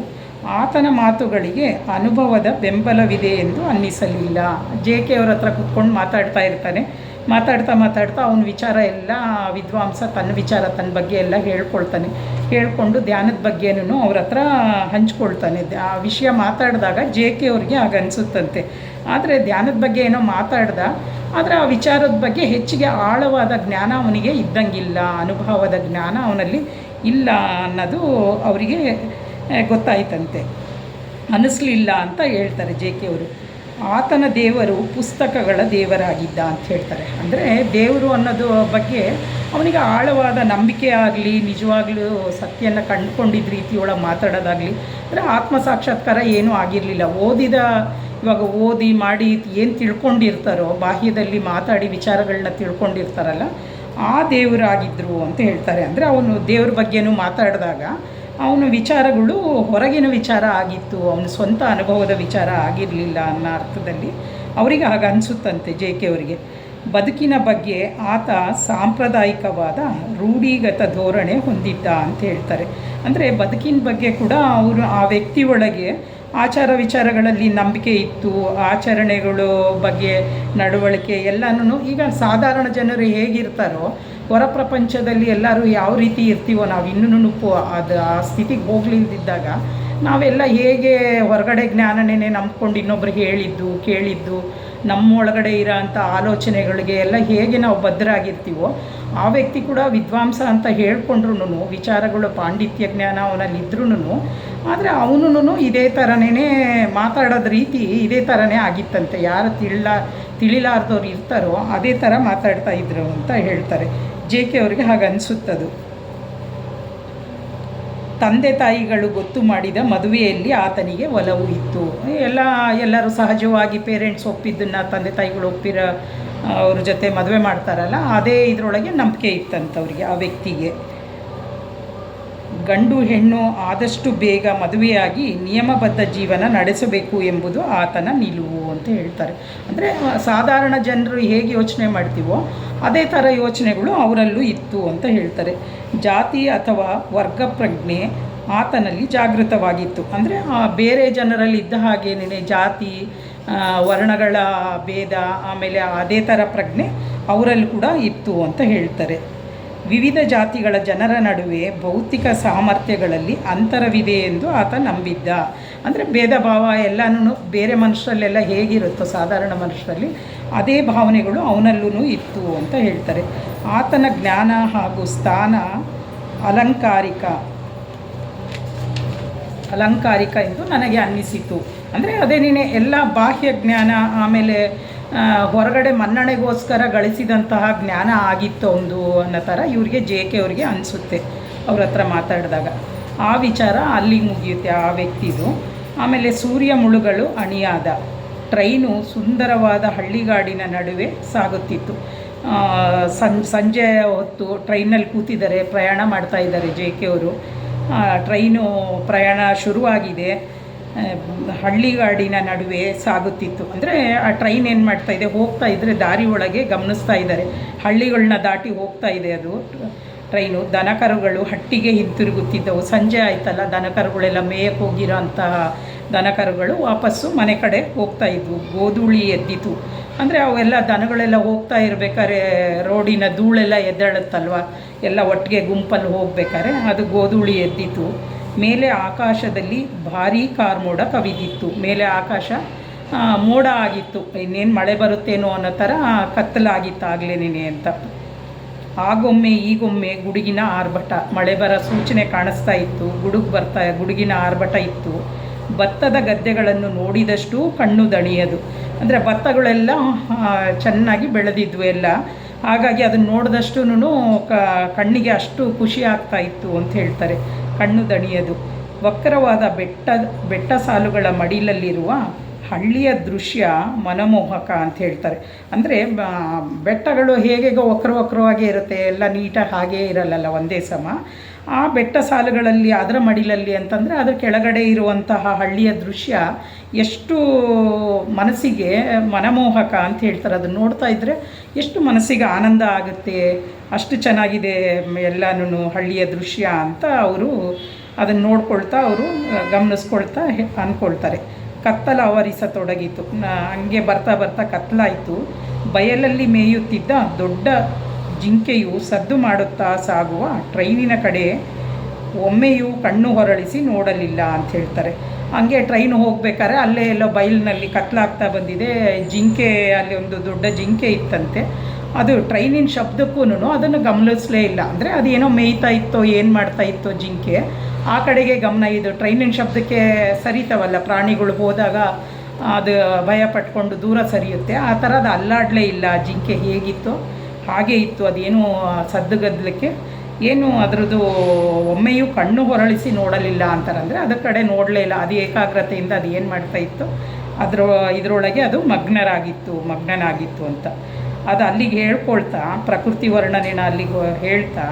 A: ಆತನ ಮಾತುಗಳಿಗೆ ಅನುಭವದ ಬೆಂಬಲವಿದೆ ಎಂದು ಅನ್ನಿಸಲಿಲ್ಲ. ಜೆ ಕೆ ಅವ್ರ ಹತ್ರ ಕೂತ್ಕೊಂಡು ಮಾತಾಡ್ತಾ ಇರ್ತಾನೆ. ಮಾತಾಡ್ತಾ ಅವನ ವಿಚಾರ ಎಲ್ಲ ವಿದ್ವಾಂಸ ತನ್ನ ವಿಚಾರ ತನ್ನ ಬಗ್ಗೆ ಎಲ್ಲ ಹೇಳ್ಕೊಂಡು ಧ್ಯಾನದ ಬಗ್ಗೆನೂ ಅವ್ರ ಹತ್ರ ಹಂಚ್ಕೊಳ್ತಾನೆ. ಆ ವಿಷಯ ಮಾತಾಡಿದಾಗ ಜೆ ಕೆ ಅವ್ರಿಗೆ ಆಗ ಅನಿಸುತ್ತಂತೆ, ಆದರೆ ಧ್ಯಾನದ ಬಗ್ಗೆ ಏನೋ ಮಾತಾಡ್ದ, ಆದರೆ ಆ ವಿಚಾರದ ಬಗ್ಗೆ ಹೆಚ್ಚಿಗೆ ಆಳವಾದ ಜ್ಞಾನ ಅವನಿಗೆ ಇದ್ದಂಗಿಲ್ಲ, ಅನುಭವದ ಜ್ಞಾನ ಅವನಲ್ಲಿ ಇಲ್ಲ ಅನ್ನೋದು ಅವರಿಗೆ ಗೊತ್ತಾಯ್ತಂತೆ, ಅನ್ನಿಸ್ಲಿಲ್ಲ ಅಂತ ಹೇಳ್ತಾರೆ ಜೆ ಕೆ ಅವರು. ಆತನ ದೇವರು ಪುಸ್ತಕಗಳ ದೇವರಾಗಿದ್ದ ಅಂತ ಹೇಳ್ತಾರೆ. ಅಂದರೆ ದೇವರು ಅನ್ನೋದು ಬಗ್ಗೆ ಅವನಿಗೆ ಆಳವಾದ ನಂಬಿಕೆ ಆಗಲಿ, ನಿಜವಾಗ್ಲೂ ಸತ್ಯನ ಕಂಡುಕೊಂಡಿದ್ದ ರೀತಿಯೊಳಗೆ ಮಾತಾಡೋದಾಗಲಿ, ಅಂದರೆ ಆತ್ಮ ಸಾಕ್ಷಾತ್ಕಾರ ಏನೂ ಆಗಿರಲಿಲ್ಲ. ಇವಾಗ ಓದಿ ಮಾಡಿ ಏನು ತಿಳ್ಕೊಂಡಿರ್ತಾರೋ, ಬಾಹ್ಯದಲ್ಲಿ ಮಾತಾಡಿ ವಿಚಾರಗಳನ್ನ ತಿಳ್ಕೊಂಡಿರ್ತಾರಲ್ಲ, ಆ ದೇವರಾಗಿದ್ದರು ಅಂತ ಹೇಳ್ತಾರೆ. ಅಂದರೆ ಅವನು ದೇವ್ರ ಬಗ್ಗೆನೂ ಮಾತಾಡಿದಾಗ ಅವನ ವಿಚಾರಗಳು ಹೊರಗಿನ ವಿಚಾರ ಆಗಿತ್ತು, ಅವನ ಸ್ವಂತ ಅನುಭವದ ವಿಚಾರ ಆಗಿರಲಿಲ್ಲ ಅನ್ನೋ ಅರ್ಥದಲ್ಲಿ ಅವರಿಗೆ ಹಾಗೆ ಅನಿಸುತ್ತಂತೆ ಜೆ ಕೆ ಅವರಿಗೆ. ಬದುಕಿನ ಬಗ್ಗೆ ಆತ ಸಾಂಪ್ರದಾಯಿಕವಾದ ರೂಢಿಗತ ಧೋರಣೆ ಹೊಂದಿದ್ದ ಅಂತ ಹೇಳ್ತಾರೆ. ಅಂದರೆ ಬದುಕಿನ ಬಗ್ಗೆ ಕೂಡ ಅವರು ಆ ವ್ಯಕ್ತಿ ಒಳಗೆ ಆಚಾರ ವಿಚಾರಗಳಲ್ಲಿ ನಂಬಿಕೆ ಇತ್ತು, ಆಚರಣೆಗಳು ಬಗ್ಗೆ ನಡವಳಿಕೆ ಎಲ್ಲನೂ. ಈಗ ಸಾಧಾರಣ ಜನರು ಹೇಗಿರ್ತಾರೋ, ಹೊರ ಪ್ರಪಂಚದಲ್ಲಿ ಎಲ್ಲರೂ ಯಾವ ರೀತಿ ಇರ್ತೀವೋ ನಾವು ಇನ್ನೂ ಅದು ಆ ಸ್ಥಿತಿಗೆ ಹೋಗ್ಲಿಲ್ದಿದ್ದಾಗ ನಾವೆಲ್ಲ ಹೇಗೆ ಹೊರಗಡೆ ಜ್ಞಾನನೇ ನಂಬ್ಕೊಂಡು ಇನ್ನೊಬ್ರು ಹೇಳಿದ್ದು ಕೇಳಿದ್ದು ನಮ್ಮೊಳಗಡೆ ಇರೋ ಅಂಥ ಆಲೋಚನೆಗಳಿಗೆ ಎಲ್ಲ ಹೇಗೆ ನಾವು ಬದ್ಧರಾಗಿರ್ತೀವೋ, ಆ ವ್ಯಕ್ತಿ ಕೂಡ ವಿದ್ವಾಂಸ ಅಂತ ಹೇಳ್ಕೊಂಡ್ರು, ವಿಚಾರಗಳು ಪಾಂಡಿತ್ಯ ಜ್ಞಾನ ಅವನಲ್ಲಿ ಇದ್ರೂ, ಆದರೆ ಅವನು ಇದೇ ಥರನೇ ಮಾತಾಡೋದ ರೀತಿ ಇದೇ ಥರನೇ ಆಗಿತ್ತಂತೆ. ಯಾರು ತಿಳಿಲಾರ್ದವ್ರು ಇರ್ತಾರೋ ಅದೇ ಥರ ಮಾತಾಡ್ತಾ ಇದ್ರು ಅಂತ ಹೇಳ್ತಾರೆ. ಜೆ ಕೆ ಅವ್ರಿಗೆ ಹಾಗೆ ಅನಿಸುತ್ತದು. ತಂದೆ ತಾಯಿಗಳು ಗೊತ್ತು ಮಾಡಿದ ಮದುವೆಯಲ್ಲಿ ಆತನಿಗೆ ಒಲವು ಇತ್ತು. ಎಲ್ಲರೂ ಸಹಜವಾಗಿ ಪೇರೆಂಟ್ಸ್ ಒಪ್ಪಿದ್ದನ್ನು ತಂದೆ ತಾಯಿಗಳು ಅವ್ರ ಜೊತೆ ಮದುವೆ ಮಾಡ್ತಾರಲ್ಲ, ಅದೇ ಇದರೊಳಗೆ ನಂಬಿಕೆ ಇತ್ತಂತವ್ರಿಗೆ, ಆ ವ್ಯಕ್ತಿಗೆ. ಗಂಡು ಹೆಣ್ಣು ಆದಷ್ಟು ಬೇಗ ಮದುವೆಯಾಗಿ ನಿಯಮಬದ್ಧ ಜೀವನ ನಡೆಸಬೇಕು ಎಂಬುದು ಆತನ ನಿಲುವು ಅಂತ ಹೇಳ್ತಾರೆ. ಅಂದರೆ ಸಾಧಾರಣ ಜನರು ಹೇಗೆ ಯೋಚನೆ ಮಾಡ್ತೀವೋ ಅದೇ ಥರ ಯೋಚನೆಗಳು ಅವರಲ್ಲೂ ಇತ್ತು ಅಂತ ಹೇಳ್ತಾರೆ. ಜಾತಿ ಅಥವಾ ವರ್ಗ ಪ್ರಜ್ಞೆ ಆತನಲ್ಲಿ ಜಾಗೃತವಾಗಿತ್ತು. ಅಂದರೆ ಬೇರೆ ಜನರಲ್ಲಿ ಇದ್ದ ಹಾಗೇನೇ ಜಾತಿ ವರ್ಣಗಳ ಭೇದ, ಆಮೇಲೆ ಅದೇ ಥರ ಪ್ರಜ್ಞೆ ಅವರಲ್ಲಿ ಕೂಡ ಇತ್ತು ಅಂತ ಹೇಳ್ತಾರೆ. ವಿವಿಧ ಜಾತಿಗಳ ಜನರ ನಡುವೆ ಭೌತಿಕ ಸಾಮರ್ಥ್ಯಗಳಲ್ಲಿ ಅಂತರವಿದೆ ಎಂದು ಆತ ನಂಬಿದ್ದ. ಅಂದರೆ ಭೇದ ಭಾವ ಎಲ್ಲನೂ ಬೇರೆ ಮನುಷ್ಯರಲ್ಲೆಲ್ಲ ಹೇಗಿರುತ್ತೋ ಸಾಧಾರಣ ಮನುಷ್ಯರಲ್ಲಿ ಅದೇ ಭಾವನೆಗಳು ಅವನಲ್ಲೂ ಇತ್ತು ಅಂತ ಹೇಳ್ತಾರೆ. ಆತನ ಜ್ಞಾನ ಹಾಗೂ ಸ್ಥಾನ ಅಲಂಕಾರಿಕ ಎಂದು ನನಗೆ ಅನ್ನಿಸಿತು. ಅಂದರೆ ಅದೇನೇ ಎಲ್ಲ ಬಾಹ್ಯ ಜ್ಞಾನ, ಆಮೇಲೆ ಹೊರಗಡೆ ಮನ್ನಣೆಗೋಸ್ಕರ ಗಳಿಸಿದಂತಹ ಜ್ಞಾನ ಆಗಿತ್ತು ಒಂದು ಅನ್ನೋ ಥರ ಇವ್ರಿಗೆ ಜೆ ಕೆ ಅವ್ರಿಗೆ ಅನಿಸುತ್ತೆ ಅವ್ರ ಹತ್ರ ಮಾತಾಡಿದಾಗ. ಆ ವಿಚಾರ ಅಲ್ಲಿಗೆ ಮುಗಿಯುತ್ತೆ ಆ ವ್ಯಕ್ತಿದು. ಆಮೇಲೆ ಸೂರ್ಯ ಮುಳುಗಲು ಅಣಿಯಾದ ಟ್ರೈನು ಸುಂದರವಾದ ಹಳ್ಳಿಗಾಡಿನ ನಡುವೆ ಸಾಗುತ್ತಿತ್ತು. ಸಂಜೆ ಹೊತ್ತು ಟ್ರೈನಲ್ಲಿ ಕೂತಿದ್ದಾರೆ, ಪ್ರಯಾಣ ಮಾಡ್ತಾ ಇದ್ದಾರೆ ಜೆ ಕೆ ಅವರು. ಟ್ರೈನು ಪ್ರಯಾಣ ಶುರುವಾಗಿದೆ, ಹಳ್ಳಿಗಾಡಿನ ನಡುವೆ ಸಾಗುತ್ತಿತ್ತು. ಅಂದರೆ ಆ ಟ್ರೈನ್ ಏನು ಮಾಡ್ತಾಯಿದೆ, ಹೋಗ್ತಾ ಇದ್ದರೆ ದಾರಿ ಒಳಗೆ ಗಮನಿಸ್ತಾ ಇದ್ದಾರೆ, ಹಳ್ಳಿಗಳನ್ನ ದಾಟಿ ಹೋಗ್ತಾ ಇದೆ ಅದು ಟ್ರೈನು. ದನಕರುಗಳು ಹಟ್ಟಿಗೆ ಹಿಂತಿರುಗುತ್ತಿದ್ದವು. ಸಂಜೆ ಆಯ್ತಲ್ಲ, ದನಕರುಗಳೆಲ್ಲ ಮೇಯಕ್ಕೆ ಹೋಗಿರೋ ಅಂತಹ ದನಕರುಗಳು ವಾಪಸ್ಸು ಮನೆ ಕಡೆ ಹೋಗ್ತಾ ಇದ್ವು. ಗೋಧೂಳಿ ಎದ್ದಿತು. ಅಂದರೆ ಅವೆಲ್ಲ ದನಗಳೆಲ್ಲ ಹೋಗ್ತಾ ಇರಬೇಕಾದ್ರೆ ರೋಡಿನ ಧೂಳೆಲ್ಲ ಎದ್ದೇಳುತ್ತಲ್ವ, ಎಲ್ಲ ಒಟ್ಟಿಗೆ ಗುಂಪಲ್ಲಿ ಹೋಗ್ಬೇಕಾದ್ರೆ ಅದು ಗೋಧೂಳಿ ಎದ್ದಿತು. ಮೇಲೆ ಆಕಾಶದಲ್ಲಿ ಭಾರೀ ಕಾರ್ಮೋಡ ಕವಿದಿತ್ತು. ಮೇಲೆ ಆಕಾಶ ಮೋಡ ಆಗಿತ್ತು, ಇನ್ನೇನು ಮಳೆ ಬರುತ್ತೇನೋ ಅನ್ನೋ ಥರ ಕತ್ತಲಾಗಿತ್ತು ಆಗಲೇನೇ ಅಂತ. ಆಗೊಮ್ಮೆ ಈಗೊಮ್ಮೆ ಗುಡುಗಿನ ಆರ್ಭಟ, ಮಳೆ ಬರೋ ಸೂಚನೆ ಕಾಣಿಸ್ತಾ ಇತ್ತು, ಗುಡುಗಿನ ಆರ್ಭಟ ಇತ್ತು. ಭತ್ತದ ಗದ್ದೆಗಳನ್ನು ನೋಡಿದಷ್ಟು ಕಣ್ಣು ದಣಿಯದು. ಅಂದರೆ ಭತ್ತಗಳೆಲ್ಲ ಚೆನ್ನಾಗಿ ಬೆಳೆದಿದ್ವು ಎಲ್ಲ, ಹಾಗಾಗಿ ಅದನ್ನು ನೋಡಿದಷ್ಟು ಕಣ್ಣಿಗೆ ಅಷ್ಟು ಖುಷಿ ಆಗ್ತಾ ಇತ್ತು ಅಂತ ಹೇಳ್ತಾರೆ. ಕಣ್ಣು ದಣಿಯದು. ವಕ್ರವಾದ ಬೆಟ್ಟ ಸಾಲುಗಳ ಮಡಿಲಲ್ಲಿರುವ ಹಳ್ಳಿಯ ದೃಶ್ಯ ಮನಮೋಹಕ ಅಂತ ಹೇಳ್ತಾರೆ. ಅಂದರೆ ಬೆಟ್ಟಗಳು ಹೇಗೆ ವಕ್ರವಾಗಿ ಇರುತ್ತೆ, ಎಲ್ಲ ನೀಟಾಗಿ ಹಾಗೇ ಇರಲ್ಲ ಒಂದೇ ಸಮ. ಆ ಬೆಟ್ಟ ಸಾಲುಗಳಲ್ಲಿ ಅದರ ಮಡಿಲಲ್ಲಿ ಅಂತಂದರೆ ಅದರ ಕೆಳಗಡೆ ಇರುವಂತಹ ಹಳ್ಳಿಯ ದೃಶ್ಯ ಎಷ್ಟು ಮನಸ್ಸಿಗೆ ಮನಮೋಹಕ ಅಂತ ಹೇಳ್ತಾರೆ. ಅದನ್ನು ನೋಡ್ತಾ ಇದ್ದರೆ ಎಷ್ಟು ಮನಸ್ಸಿಗೆ ಆನಂದ ಆಗುತ್ತೆ, ಅಷ್ಟು ಚೆನ್ನಾಗಿದೆ ಎಲ್ಲನೂ ಹಳ್ಳಿಯ ದೃಶ್ಯ ಅಂತ ಅವರು ಅದನ್ನು ನೋಡ್ಕೊಳ್ತಾ ಅವರು ಗಮನಿಸ್ಕೊಳ್ತಾ ಅಂದ್ಕೊಳ್ತಾರೆ. ಕತ್ತಲು ಆವರಿಸತೊಡಗಿತು. ಹಂಗೆ ಬರ್ತಾ ಬರ್ತಾ ಕತ್ತಲಾಯಿತು. ಬಯಲಲ್ಲಿ ಮೇಯುತ್ತಿದ್ದ ದೊಡ್ಡ ಜಿಂಕೆಯು ಸದ್ದು ಮಾಡುತ್ತಾ ಸಾಗುವ ಟ್ರೈನಿನ ಕಡೆ ಒಮ್ಮೆಯೂ ಕಣ್ಣು ಹೊರಳಿಸಿ ನೋಡಲಿಲ್ಲ ಅಂತ ಹೇಳ್ತಾರೆ. ಹಂಗೆ ಟ್ರೈನ್ ಹೋಗ್ಬೇಕಾದ್ರೆ ಅಲ್ಲೇ ಎಲ್ಲೋ ಬಯಲಿನಲ್ಲಿ ಕತ್ಲಾಗ್ತಾ ಬಂದಿದೆ. ಜಿಂಕೆ ಅಲ್ಲಿ ಒಂದು ದೊಡ್ಡ ಜಿಂಕೆ ಇತ್ತಂತೆ. ಅದು ಟ್ರೈನಿನ ಶಬ್ದಕ್ಕೂ ಅದನ್ನು ಗಮನಿಸಲೇ ಇಲ್ಲ. ಅಂದರೆ ಅದೇನೋ ಮೇಯ್ತಾ ಇತ್ತೋ ಏನು ಮಾಡ್ತಾ ಇತ್ತೋ ಜಿಂಕೆ, ಆ ಕಡೆಗೆ ಗಮನ. ಇದು ಟ್ರೈನಿನ ಶಬ್ದಕ್ಕೆ ಸರಿತಾವಲ್ಲ, ಪ್ರಾಣಿಗಳು ಹೋದಾಗ ಅದು ಭಯ ಪಟ್ಕೊಂಡು ದೂರ ಸರಿಯುತ್ತೆ. ಆ ಥರದ ಅಲ್ಲಾಡಲೇ ಇಲ್ಲ. ಜಿಂಕೆ ಹೇಗಿತ್ತು ಹಾಗೇ ಇತ್ತು. ಅದೇನು ಸದ್ದುಗದ್ದಲಿಕ್ಕೆ ಏನು ಅದರದ್ದು ಒಮ್ಮೆಯೂ ಕಣ್ಣು ಹೊರಳಿಸಿ ನೋಡಲಿಲ್ಲ ಅಂತಾರಂದರೆ ಅದರ ಕಡೆ ನೋಡಲೇ ಇಲ್ಲ. ಅದು ಏಕಾಗ್ರತೆಯಿಂದ ಅದು ಏನು ಮಾಡ್ತಾ ಇತ್ತು ಇದರೊಳಗೆ ಅದು ಮಗ್ನನಾಗಿತ್ತು ಅಂತ ಅದು ಅಲ್ಲಿಗೆ ಹೇಳ್ಕೊಳ್ತಾ ಪ್ರಕೃತಿ ವರ್ಣನೆನ ಅಲ್ಲಿಗೆ ಹೇಳ್ತಾ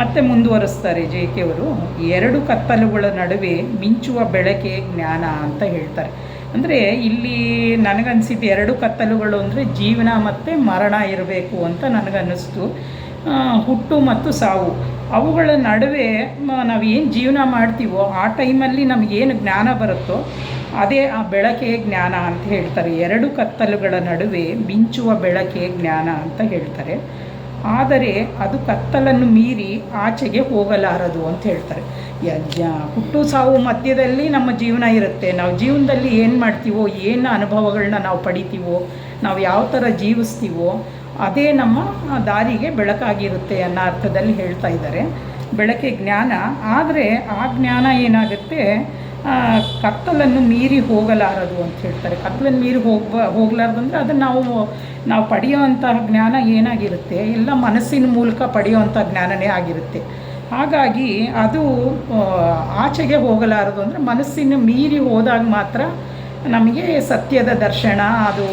A: ಮತ್ತೆ ಮುಂದುವರಿಸ್ತಾರೆ ಜೆ.ಕೆ. ಅವರು. ಎರಡು ಕತ್ತಲುಗಳ ನಡುವೆ ಮಿಂಚುವ ಬೆಳಕೆ ಜ್ಞಾನ ಅಂತ ಹೇಳ್ತಾರೆ. ಅಂದರೆ ಇಲ್ಲಿ ನನಗನ್ಸಿದ್ದು ಎರಡು ಕತ್ತಲುಗಳು ಅಂದರೆ ಜೀವನ ಮತ್ತು ಮರಣ ಇರಬೇಕು ಅಂತ ನನಗನ್ನಿಸ್ತು. ಹುಟ್ಟು ಮತ್ತು ಸಾವು, ಅವುಗಳ ನಡುವೆ ನಾವೇನು ಜೀವನ ಮಾಡ್ತೀವೋ ಆ ಟೈಮಲ್ಲಿ ನಮಗೇನು ಜ್ಞಾನ ಬರುತ್ತೋ ಅದೇ ಆ ಬೆಳಕೆ ಜ್ಞಾನ ಅಂತ ಹೇಳ್ತಾರೆ. ಎರಡು ಕತ್ತಲುಗಳ ನಡುವೆ ಮಿಂಚುವ ಬೆಳಕೆ ಜ್ಞಾನ ಅಂತ ಹೇಳ್ತಾರೆ. ಆದರೆ ಅದು ಕತ್ತಲನ್ನು ಮೀರಿ ಆಚೆಗೆ ಹೋಗಲಾರದು ಅಂತ ಹೇಳ್ತಾರೆ. ಹುಟ್ಟು ಸಾವು ಮಧ್ಯದಲ್ಲಿ ನಮ್ಮ ಜೀವನ ಇರುತ್ತೆ. ನಾವು ಜೀವನದಲ್ಲಿ ಏನು ಮಾಡ್ತೀವೋ, ಏನು ಅನುಭವಗಳನ್ನ ನಾವು ಪಡಿತೀವೋ, ನಾವು ಯಾವ ಥರ ಜೀವಿಸ್ತೀವೋ ಅದೇ ನಮ್ಮ ದಾರಿಗೆ ಬೆಳಕಾಗಿರುತ್ತೆ ಅನ್ನೋ ಅರ್ಥದಲ್ಲಿ ಹೇಳ್ತಾ ಇದ್ದಾರೆ. ಬೆಳಕೆ ಜ್ಞಾನ. ಆದರೆ ಆ ಜ್ಞಾನ ಏನಾಗುತ್ತೆ, ಕತ್ತಲನ್ನು ಮೀರಿ ಹೋಗಲಾರದು ಅಂತ ಹೇಳ್ತಾರೆ. ಕತ್ತಲನ್ನು ಮೀರಿ ಹೋಗಲಾರ್ದಂದರೆ ಅದನ್ನು ನಾವು ಪಡೆಯುವಂತಹ ಜ್ಞಾನ ಏನಾಗಿರುತ್ತೆ, ಎಲ್ಲ ಮನಸ್ಸಿನ ಮೂಲಕ ಪಡೆಯುವಂಥ ಜ್ಞಾನನೇ ಆಗಿರುತ್ತೆ. ಹಾಗಾಗಿ ಅದು ಆಚೆಗೆ ಹೋಗಲಾರದು ಅಂದರೆ ಮನಸ್ಸಿನ ಮೀರಿ ಹೋದಾಗ ಮಾತ್ರ ನಮಗೆ ಸತ್ಯದ ದರ್ಶನ, ಅದು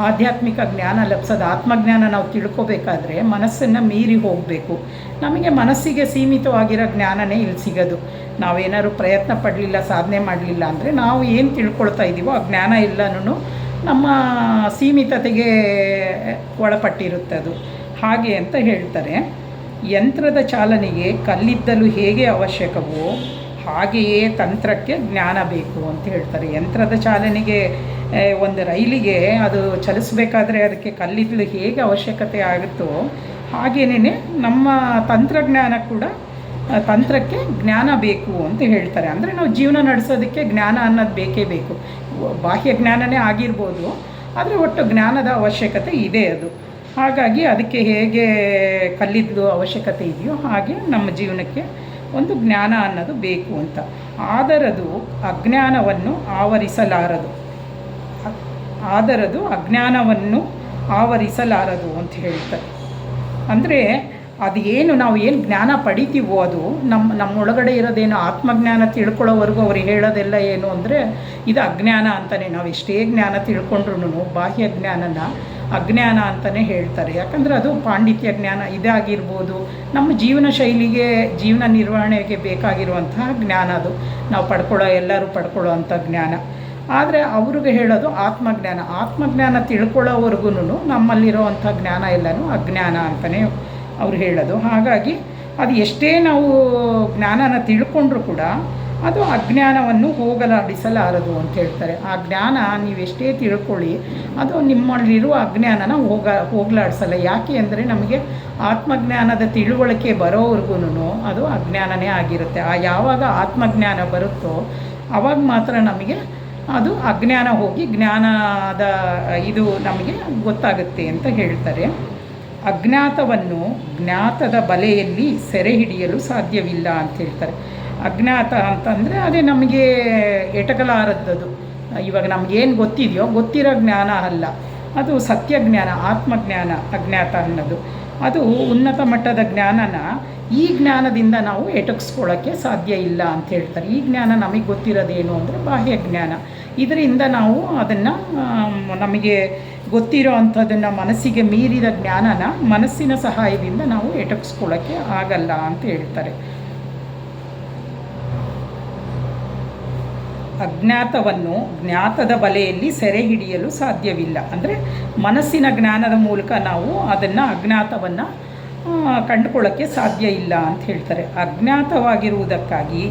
A: ಆಧ್ಯಾತ್ಮಿಕ ಜ್ಞಾನ ಲಭಿಸೋದು. ಆತ್ಮಜ್ಞಾನ ನಾವು ತಿಳ್ಕೊಬೇಕಾದ್ರೆ ಮನಸ್ಸನ್ನು ಮೀರಿ ಹೋಗಬೇಕು. ನಮಗೆ ಮನಸ್ಸಿಗೆ ಸೀಮಿತವಾಗಿರೋ ಜ್ಞಾನನೇ ಇಲ್ಲಿ ಸಿಗೋದು. ನಾವೇನಾದ್ರು ಪ್ರಯತ್ನ ಪಡಲಿಲ್ಲ, ಸಾಧನೆ ಮಾಡಲಿಲ್ಲ ಅಂದರೆ ನಾವು ಏನು ತಿಳ್ಕೊಳ್ತಾ ಇದ್ದೀವೋ ಆ ಜ್ಞಾನ ಎಲ್ಲನೂ ನಮ್ಮ ಸೀಮಿತತೆಗೆ ಒಳಪಟ್ಟಿರುತ್ತೆ ಅದು. ಹಾಗೆ ಅಂತ ಹೇಳ್ತಾರೆ. ಯಂತ್ರದ ಚಾಲನೆಗೆ ಕಲ್ಲಿದ್ದಲು ಹೇಗೆ ಅವಶ್ಯಕವೋ ಹಾಗೆಯೇ ತಂತ್ರಕ್ಕೆ ಜ್ಞಾನ ಬೇಕು ಅಂತ ಹೇಳ್ತಾರೆ. ಯಂತ್ರದ ಚಾಲನೆಗೆ ಒಂದು ರೈಲಿಗೆ ಅದು ಚಲಿಸಬೇಕಾದ್ರೆ ಅದಕ್ಕೆ ಕಲ್ಲಿದ್ದಲು ಹೇಗೆ ಅವಶ್ಯಕತೆ ಆಗುತ್ತೋ ಹಾಗೇನೇ ನಮ್ಮ ತಂತ್ರಜ್ಞಾನ ಕೂಡ ತಂತ್ರಕ್ಕೆ ಜ್ಞಾನ ಬೇಕು ಅಂತ ಹೇಳ್ತಾರೆ. ಅಂದರೆ ನಾವು ಜೀವನ ನಡೆಸೋದಕ್ಕೆ ಜ್ಞಾನ ಅನ್ನೋದು ಬೇಕೇ ಬೇಕು. ಬಾಹ್ಯ ಜ್ಞಾನನೇ ಆಗಿರ್ಬೋದು, ಆದರೆ ಒಟ್ಟು ಜ್ಞಾನದ ಅವಶ್ಯಕತೆ ಇದೆ ಅದು. ಹಾಗಾಗಿ ಅದಕ್ಕೆ ಹೇಗೆ ಕಲ್ಲಿದ್ದಲು ಅವಶ್ಯಕತೆ ಇದೆಯೋ ಹಾಗೆ ನಮ್ಮ ಜೀವನಕ್ಕೆ ಒಂದು ಜ್ಞಾನ ಅನ್ನೋದು ಬೇಕು ಅಂತ. ಆದರದು ಅಜ್ಞಾನವನ್ನು ಆವರಿಸಲಾರದು ಅಂತ ಹೇಳ್ತಾರೆ. ಅಂದರೆ ಅದು ನಾವು ಏನು ಜ್ಞಾನ ಪಡಿತೀವೋ ಅದು ನಮ್ಮೊಳಗಡೆ ಇರೋದೇನು ಆತ್ಮಜ್ಞಾನ ತಿಳ್ಕೊಳ್ಳೋವರೆಗೂ ಅವ್ರಿಗೆ ಹೇಳೋದೆಲ್ಲ ಏನು ಅಂದರೆ ಇದು ಅಜ್ಞಾನ ಅಂತಲೇ. ನಾವು ಎಷ್ಟೇ ಜ್ಞಾನ ತಿಳ್ಕೊಂಡ್ರೂ ಬಾಹ್ಯ ಜ್ಞಾನನ ಅಜ್ಞಾನ ಅಂತಲೇ ಹೇಳ್ತಾರೆ. ಯಾಕಂದರೆ ಅದು ಪಾಂಡಿತ್ಯ ಜ್ಞಾನ ಇದಾಗಿರ್ಬೋದು, ನಮ್ಮ ಜೀವನ ಶೈಲಿಗೆ, ಜೀವನ ನಿರ್ವಹಣೆಗೆ ಬೇಕಾಗಿರುವಂತಹ ಜ್ಞಾನ ಅದು. ನಾವು ಎಲ್ಲರೂ ಪಡ್ಕೊಳ್ಳೋ ಅಂಥ ಜ್ಞಾನ. ಆದರೆ ಅವ್ರಿಗೆ ಹೇಳೋದು ಆತ್ಮಜ್ಞಾನ ತಿಳ್ಕೊಳ್ಳೋವರೆಗೂ ನಮ್ಮಲ್ಲಿರೋವಂಥ ಜ್ಞಾನ ಎಲ್ಲನೂ ಅಜ್ಞಾನ ಅಂತಲೇ ಅವ್ರು ಹೇಳೋದು. ಹಾಗಾಗಿ ಅದು ಎಷ್ಟೇ ನಾವು ಜ್ಞಾನನ ತಿಳ್ಕೊಂಡ್ರೂ ಕೂಡ ಅದು ಅಜ್ಞಾನವನ್ನು ಹೋಗಲಾಡಿಸಲಾರದು ಅಂತ ಹೇಳ್ತಾರೆ. ಆ ಜ್ಞಾನ ನೀವೆಷ್ಟೇ ತಿಳ್ಕೊಳ್ಳಿ, ಅದು ನಿಮ್ಮಲ್ಲಿರುವ ಅಜ್ಞಾನನ ಹೋಗಲಾಡಿಸಲ್ಲ. ಯಾಕೆ ಅಂದರೆ ನಮಗೆ ಆತ್ಮಜ್ಞಾನದ ತಿಳುವಳಿಕೆ ಬರೋವರೆಗೂ ಅದು ಅಜ್ಞಾನನೇ ಆಗಿರುತ್ತೆ. ಯಾವಾಗ ಆತ್ಮಜ್ಞಾನ ಬರುತ್ತೋ ಆವಾಗ ಮಾತ್ರ ನಮಗೆ ಅದು ಅಜ್ಞಾನ ಹೋಗಿ ಜ್ಞಾನದ ಇದು ನಮಗೆ ಗೊತ್ತಾಗುತ್ತೆ ಅಂತ ಹೇಳ್ತಾರೆ. ಅಜ್ಞಾತವನ್ನು ಜ್ಞಾತದ ಬಲೆಯಲ್ಲಿ ಸೆರೆ ಹಿಡಿಯಲು ಸಾಧ್ಯವಿಲ್ಲ ಅಂತ ಹೇಳ್ತಾರೆ. ಅಜ್ಞಾತ ಅಂತಂದರೆ ಅದೇ ನಮಗೆ ಎಟಕಲಾರದ್ದು. ಇವಾಗ ನಮಗೇನು ಗೊತ್ತಿದೆಯೋ ಗೊತ್ತಿರೋ ಜ್ಞಾನ ಅಲ್ಲ, ಅದು ಸತ್ಯಜ್ಞಾನ, ಆತ್ಮಜ್ಞಾನ. ಅಜ್ಞಾತ ಅನ್ನೋದು ಅದು ಉನ್ನತ ಮಟ್ಟದ ಜ್ಞಾನನ ಈ ಜ್ಞಾನದಿಂದ ನಾವು ಎಟಕಿಸ್ಕೊಳ್ಳೋಕ್ಕೆ ಸಾಧ್ಯ ಇಲ್ಲ ಅಂತ ಹೇಳ್ತಾರೆ. ಈ ಜ್ಞಾನ ನಮಗೆ ಗೊತ್ತಿರೋದೇನು ಅಂದರೆ ಬಾಹ್ಯ ಜ್ಞಾನ. ಇದರಿಂದ ನಾವು ಅದನ್ನು ನಮಗೆ ಗೊತ್ತಿರೋ ಅಂಥದ್ದನ್ನು ಮನಸ್ಸಿಗೆ ಮೀರಿದ ಜ್ಞಾನನ ಮನಸ್ಸಿನ ಸಹಾಯದಿಂದ ನಾವು ಎಟಕಿಸ್ಕೊಳ್ಳೋಕ್ಕೆ ಆಗಲ್ಲ ಅಂತ ಹೇಳ್ತಾರೆ. ಅಜ್ಞಾತವನ್ನು ಜ್ಞಾತದ ಬಲೆಯಲ್ಲಿ ಸೆರೆ ಹಿಡಿಯಲು ಸಾಧ್ಯವಿಲ್ಲ. ಅಂದರೆ ಮನಸ್ಸಿನ ಜ್ಞಾನದ ಮೂಲಕ ನಾವು ಅದನ್ನು ಅಜ್ಞಾತವನ್ನು ಕಂಡುಕೊಳ್ಳೋಕ್ಕೆ ಸಾಧ್ಯ ಇಲ್ಲ ಅಂತ ಹೇಳ್ತಾರೆ. ಅಜ್ಞಾತವಾಗಿರುವುದಕ್ಕಾಗಿ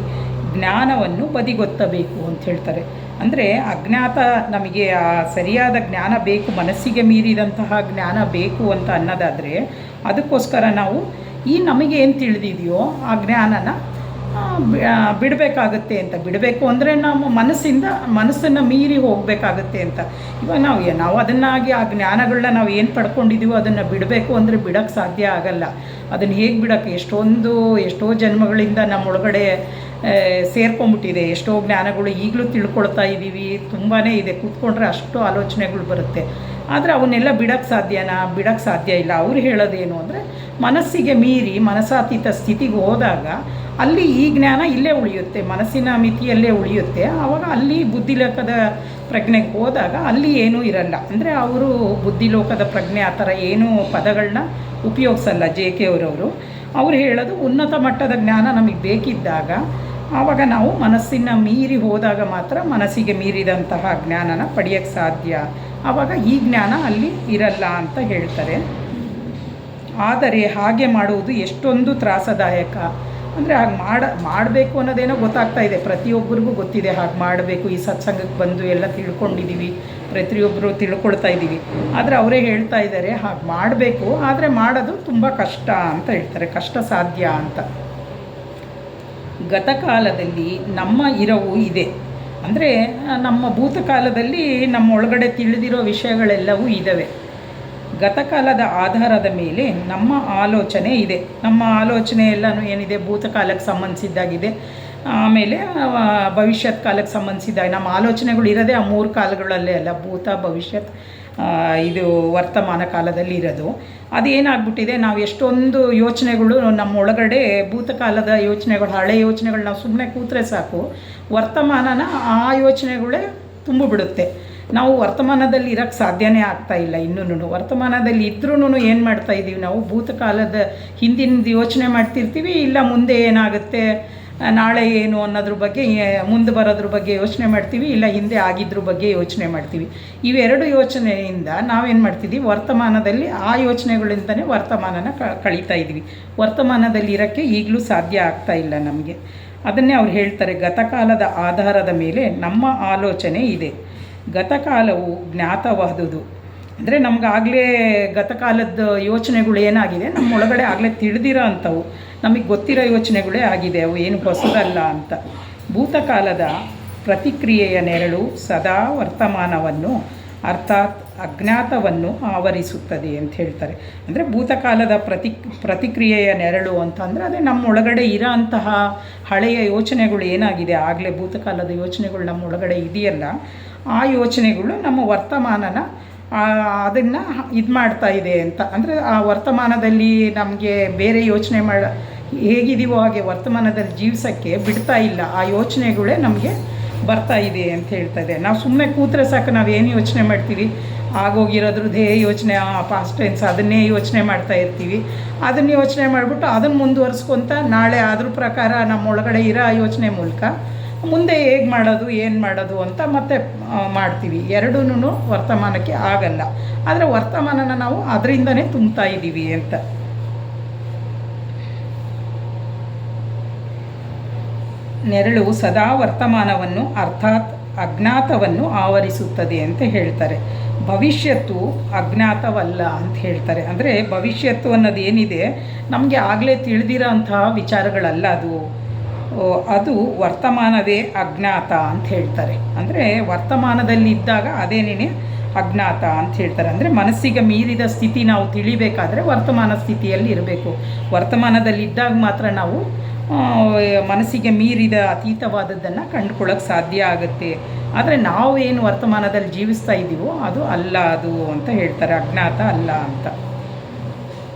A: ಜ್ಞಾನವನ್ನು ಬದಿಗೊತ್ತಬೇಕು ಅಂತ ಹೇಳ್ತಾರೆ. ಅಂದರೆ ಅಜ್ಞಾತ ನಮಗೆ ಸರಿಯಾದ ಜ್ಞಾನ ಬೇಕು, ಮನಸ್ಸಿಗೆ ಮೀರಿದಂತಹ ಜ್ಞಾನ ಬೇಕು ಅಂತ ಅನ್ನೋದಾದರೆ ಅದಕ್ಕೋಸ್ಕರ ನಾವು ಈ ನಮಗೆ ಏನು ತಿಳಿದಿದೆಯೋ ಆ ಜ್ಞಾನನ ಬಿಡಬೇಕಾಗುತ್ತೆ ಅಂತ. ಬಿಡಬೇಕು ಅಂದರೆ ನಾವು ಮನಸ್ಸನ್ನು ಮೀರಿ ಹೋಗಬೇಕಾಗುತ್ತೆ ಅಂತ. ಇವಾಗ ನಾವು ಅದನ್ನಾಗಿ ಆ ಜ್ಞಾನಗಳನ್ನ ನಾವು ಏನು ಪಡ್ಕೊಂಡಿದ್ದೀವೋ ಅದನ್ನು ಬಿಡಬೇಕು ಅಂದರೆ ಬಿಡೋಕ್ಕೆ ಸಾಧ್ಯ ಆಗಲ್ಲ. ಅದನ್ನು ಹೇಗೆ ಬಿಡೋಕ್ಕೆ ಎಷ್ಟೋ ಜನ್ಮಗಳಿಂದ ನಮ್ಮೊಳಗಡೆ ಸೇರ್ಕೊಂಡ್ಬಿಟ್ಟಿದೆ. ಎಷ್ಟೋ ಜ್ಞಾನಗಳು ಈಗಲೂ ತಿಳ್ಕೊಳ್ತಾ ಇದ್ದೀವಿ, ತುಂಬಾ ಇದೆ. ಕೂತ್ಕೊಂಡ್ರೆ ಅಷ್ಟು ಆಲೋಚನೆಗಳು ಬರುತ್ತೆ. ಆದರೆ ಅವನ್ನೆಲ್ಲ ಬಿಡೋಕ್ಕೆ ಸಾಧ್ಯ ಇಲ್ಲ. ಅವ್ರು ಹೇಳೋದೇನು ಅಂದರೆ ಮನಸ್ಸಿಗೆ ಮೀರಿ ಮನಸಾತೀತ ಸ್ಥಿತಿಗೆ ಹೋದಾಗ ಅಲ್ಲಿ ಈ ಜ್ಞಾನ ಇಲ್ಲೇ ಉಳಿಯುತ್ತೆ, ಮನಸ್ಸಿನ ಮಿತಿಯಲ್ಲೇ ಉಳಿಯುತ್ತೆ. ಆವಾಗ ಅಲ್ಲಿ ಬುದ್ಧಿಲೋಕದ ಪ್ರಜ್ಞೆಗೆ ಹೋದಾಗ ಅಲ್ಲಿ ಏನೂ ಇರಲ್ಲ. ಅಂದರೆ ಅವರು ಬುದ್ಧಿಲೋಕದ ಪ್ರಜ್ಞೆ ಆ ಥರ ಏನೂ ಪದಗಳನ್ನ ಉಪಯೋಗಿಸಲ್ಲ. JK ಅವ್ರು ಹೇಳೋದು ಉನ್ನತ ಮಟ್ಟದ ಜ್ಞಾನ ನಮಗೆ ಬೇಕಿದ್ದಾಗ ಆವಾಗ ನಾವು ಮನಸ್ಸಿನ ಮೀರಿ ಹೋದಾಗ ಮಾತ್ರ ಮನಸ್ಸಿಗೆ ಮೀರಿದಂತಹ ಜ್ಞಾನನ ಪಡೆಯೋಕ್ಕೆ ಸಾಧ್ಯ. ಆವಾಗ ಈ ಜ್ಞಾನ ಅಲ್ಲಿ ಇರಲ್ಲ ಅಂತ ಹೇಳ್ತಾರೆ. ಆದರೆ ಹಾಗೆ ಮಾಡುವುದು ಎಷ್ಟೊಂದು ತ್ರಾಸದಾಯಕ. ಅಂದರೆ ಹಾಗೆ ಮಾಡಬೇಕು ಅನ್ನೋದೇನೋ ಗೊತ್ತಾಗ್ತಾ ಇದೆ, ಪ್ರತಿಯೊಬ್ಬರಿಗೂ ಗೊತ್ತಿದೆ ಹಾಗೆ ಮಾಡಬೇಕು. ಈ ಸತ್ಸಂಗಕ್ಕೆ ಬಂದು ಎಲ್ಲ ತಿಳ್ಕೊಂಡಿದ್ದೀವಿ, ಪ್ರತಿಯೊಬ್ಬರು ತಿಳ್ಕೊಳ್ತಾ ಇದ್ದೀವಿ. ಆದರೆ ಅವರೇ ಹೇಳ್ತಾ ಇದ್ದಾರೆ ಹಾಗೆ ಮಾಡಬೇಕು, ಆದರೆ ಮಾಡೋದು ತುಂಬ ಕಷ್ಟ ಅಂತ ಹೇಳ್ತಾರೆ, ಕಷ್ಟ ಸಾಧ್ಯ ಅಂತ. ಗತಕಾಲದಲ್ಲಿ ನಮ್ಮ ಇರವು ಇದೆ. ಅಂದರೆ ನಮ್ಮ ಭೂತಕಾಲದಲ್ಲಿ ನಮ್ಮ ಒಳಗಡೆ ತಿಳಿದಿರೋ ವಿಷಯಗಳೆಲ್ಲವೂ ಇದ್ದಾವೆ. ಗತಕಾಲದ ಆಧಾರದ ಮೇಲೆ ನಮ್ಮ ಆಲೋಚನೆ ಇದೆ. ನಮ್ಮ ಆಲೋಚನೆ ಎಲ್ಲನೂ ಏನಿದೆ, ಭೂತಕಾಲಕ್ಕೆ ಸಂಬಂಧಿಸಿದ್ದಾಗಿದೆ. ಆಮೇಲೆ ಭವಿಷ್ಯತ್ ಕಾಲಕ್ಕೆ ಸಂಬಂಧಿಸಿದಾಗ ನಮ್ಮ ಆಲೋಚನೆಗಳು ಇರೋದೇ ಆ 3 ಕಾಲಗಳಲ್ಲೇ ಅಲ್ಲ, ಭೂತ, ಭವಿಷ್ಯತ್, ಇದು ವರ್ತಮಾನ ಕಾಲದಲ್ಲಿ ಇರೋದು. ಅದೇನಾಗ್ಬಿಟ್ಟಿದೆ, ನಾವು ಎಷ್ಟೊಂದು ಯೋಚನೆಗಳು ನಮ್ಮ ಒಳಗಡೆ ಭೂತಕಾಲದ ಯೋಚನೆಗಳು, ಹಳೆ ಯೋಚನೆಗಳು ನಾವು ಸುಮ್ಮನೆ ಕೂತ್ರೆ ಸಾಕು, ವರ್ತಮಾನನ ಆ ಯೋಚನೆಗಳೇ ತುಂಬಿಬಿಡುತ್ತೆ. ನಾವು ವರ್ತಮಾನದಲ್ಲಿ ಇರೋಕ್ಕೆ ಸಾಧ್ಯನೇ ಆಗ್ತಾ ಇಲ್ಲ. ಇನ್ನೂ ವರ್ತಮಾನದಲ್ಲಿ ಇದ್ರೂ ಏನು ಮಾಡ್ತಾಯಿದ್ದೀವಿ ನಾವು, ಭೂತಕಾಲದ ಹಿಂದಿನ ಯೋಚನೆ ಮಾಡ್ತಿರ್ತೀವಿ, ಇಲ್ಲ ಮುಂದೆ ಏನಾಗುತ್ತೆ, ನಾಳೆ ಏನು ಅನ್ನೋದ್ರ ಬಗ್ಗೆ, ಮುಂದೆ ಬರೋದ್ರ ಬಗ್ಗೆ ಯೋಚನೆ ಮಾಡ್ತೀವಿ, ಇಲ್ಲ ಹಿಂದೆ ಆಗಿದ್ರ ಬಗ್ಗೆ ಯೋಚನೆ ಮಾಡ್ತೀವಿ. ಇವೆರಡು ಯೋಚನೆಯಿಂದ ನಾವೇನು ಮಾಡ್ತಿದ್ದೀವಿ, ವರ್ತಮಾನದಲ್ಲಿ ಆ ಯೋಚನೆಗಳಿಂದನೇ ವರ್ತಮಾನನ ಕಳೀತಾ ಇದ್ದೀವಿ. ವರ್ತಮಾನದಲ್ಲಿ ಇರೋಕ್ಕೆ ಈಗಲೂ ಸಾಧ್ಯ ಆಗ್ತಾ ಇಲ್ಲ ನಮಗೆ. ಅದನ್ನೇ ಅವ್ರು ಹೇಳ್ತಾರೆ, ಗತಕಾಲದ ಆಧಾರದ ಮೇಲೆ ನಮ್ಮ ಆಲೋಚನೆ ಇದೆ. ಗತಕಾಲವು ಜ್ಞಾತವಾದುದು. ಅಂದರೆ ನಮಗಾಗಲೇ ಗತಕಾಲದ ಯೋಚನೆಗಳು ಏನಾಗಿದೆ, ನಮ್ಮೊಳಗಡೆ ಆಗಲೇ ತಿಳಿದಿರೋ ಅಂಥವು, ನಮಗೆ ಗೊತ್ತಿರೋ ಯೋಚನೆಗಳೇ ಆಗಿದೆ, ಅವು ಏನು ಹೊಸದಲ್ಲ ಅಂತ. ಭೂತಕಾಲದ ಪ್ರತಿಕ್ರಿಯೆಯ ನೆರಳು ಸದಾ ವರ್ತಮಾನವನ್ನು ಅರ್ಥಾತ್ ಅಜ್ಞಾತವನ್ನು ಆವರಿಸುತ್ತದೆ ಅಂತ ಹೇಳ್ತಾರೆ. ಅಂದರೆ ಭೂತಕಾಲದ ಪ್ರತಿಕ್ರಿಯೆಯ ನೆರಳು ಅಂತಂದರೆ ಅದೇ ನಮ್ಮೊಳಗಡೆ ಇರೋ ಅಂತಹ ಹಳೆಯ ಯೋಚನೆಗಳು ಏನಾಗಿದೆ, ಆಗಲೇ ಭೂತಕಾಲದ ಯೋಚನೆಗಳು ನಮ್ಮ ಒಳಗಡೆ ಇದೆಯಲ್ಲ, ಆ ಯೋಚನೆಗಳು ನಮ್ಮ ವರ್ತಮಾನನ ಅದನ್ನು ಇದು ಮಾಡ್ತಾ ಇದೆ ಅಂತ. ಅಂದರೆ ಆ ವರ್ತಮಾನದಲ್ಲಿ ನಮಗೆ ಬೇರೆ ಯೋಚನೆ ಹೇಗಿದೀವೋ ಹಾಗೆ ವರ್ತಮಾನದಲ್ಲಿ ಜೀವಿಸೋಕ್ಕೆ ಬಿಡ್ತಾ ಇಲ್ಲ. ಆ ಯೋಚನೆಗಳೇ ನಮಗೆ ಬರ್ತಾ ಇದೆ ಅಂತ ಹೇಳ್ತಾ ಇದೆ. ನಾವು ಸುಮ್ಮನೆ ಕೂತ್ರೆ ಸಾಕು, ನಾವೇನು ಯೋಚನೆ ಮಾಡ್ತೀವಿ, ಆಗೋಗಿರೋದ್ರದ್ದೇ ಯೋಚನೆ, ಪಾಸ್ಟ್ ಟೆನ್ಸ್ ಅದನ್ನೇ ಯೋಚನೆ ಮಾಡ್ತಾ ಇರ್ತೀವಿ. ಅದನ್ನು ಯೋಚನೆ ಮಾಡಿಬಿಟ್ಟು ಅದನ್ನು ಮುಂದುವರಿಸ್ಕೊತ ನಾಳೆ ಅದ್ರ ಪ್ರಕಾರ ನಮ್ಮೊಳಗಡೆ ಇರೋ ಯೋಚನೆ ಮೂಲಕ ಮುಂದೆ ಹೇಗೆ ಮಾಡೋದು, ಏನು ಮಾಡೋದು ಅಂತ ಮತ್ತೆ ಮಾಡ್ತೀವಿ. ಎರಡೂ ವರ್ತಮಾನಕ್ಕೆ ಆಗಲ್ಲ. ಆದರೆ ವರ್ತಮಾನನ ನಾವು ಅದರಿಂದನೇ ತುಂಬ್ತಾ ಇದ್ದೀವಿ ಅಂತ. ನೆರಳು ಸದಾ ವರ್ತಮಾನವನ್ನು ಅರ್ಥಾತ್ ಅಜ್ಞಾತವನ್ನು ಆವರಿಸುತ್ತದೆ ಅಂತ ಹೇಳ್ತಾರೆ. ಭವಿಷ್ಯತ್ತು ಅಜ್ಞಾತವಲ್ಲ ಅಂತ ಹೇಳ್ತಾರೆ. ಅಂದರೆ ಭವಿಷ್ಯತ್ತು ಅನ್ನೋದು ಏನಿದೆ, ನಮಗೆ ಆಗಲೇ ತಿಳಿದಿರೋ ಅಂತಹ ವಿಚಾರಗಳಲ್ಲ, ಅದು ವರ್ತಮಾನವೇ ಅಜ್ಞಾತ ಅಂತ ಹೇಳ್ತಾರೆ. ಅಂದರೆ ವರ್ತಮಾನದಲ್ಲಿದ್ದಾಗ ಅದೇನೇ ಅಜ್ಞಾತ ಅಂತ ಹೇಳ್ತಾರೆ. ಅಂದರೆ ಮನಸ್ಸಿಗೆ ಮೀರಿದ ಸ್ಥಿತಿ ನಾವು ತಿಳಿಬೇಕಾದ್ರೆ ವರ್ತಮಾನ ಸ್ಥಿತಿಯಲ್ಲಿ ಇರಬೇಕು. ವರ್ತಮಾನದಲ್ಲಿದ್ದಾಗ ಮಾತ್ರ ನಾವು ಮನಸ್ಸಿಗೆ ಮೀರಿದ ಅತೀತವಾದದ್ದನ್ನು ಕಂಡುಕೊಳ್ಳೋಕ್ಕೆ ಸಾಧ್ಯ ಆಗುತ್ತೆ. ಆದರೆ ನಾವೇನು ವರ್ತಮಾನದಲ್ಲಿ ಜೀವಿಸ್ತಾ ಇದ್ದೀವೋ ಅದು ಅಲ್ಲ ಅದು ಅಂತ ಹೇಳ್ತಾರೆ, ಅಜ್ಞಾತ ಅಲ್ಲ ಅಂತ.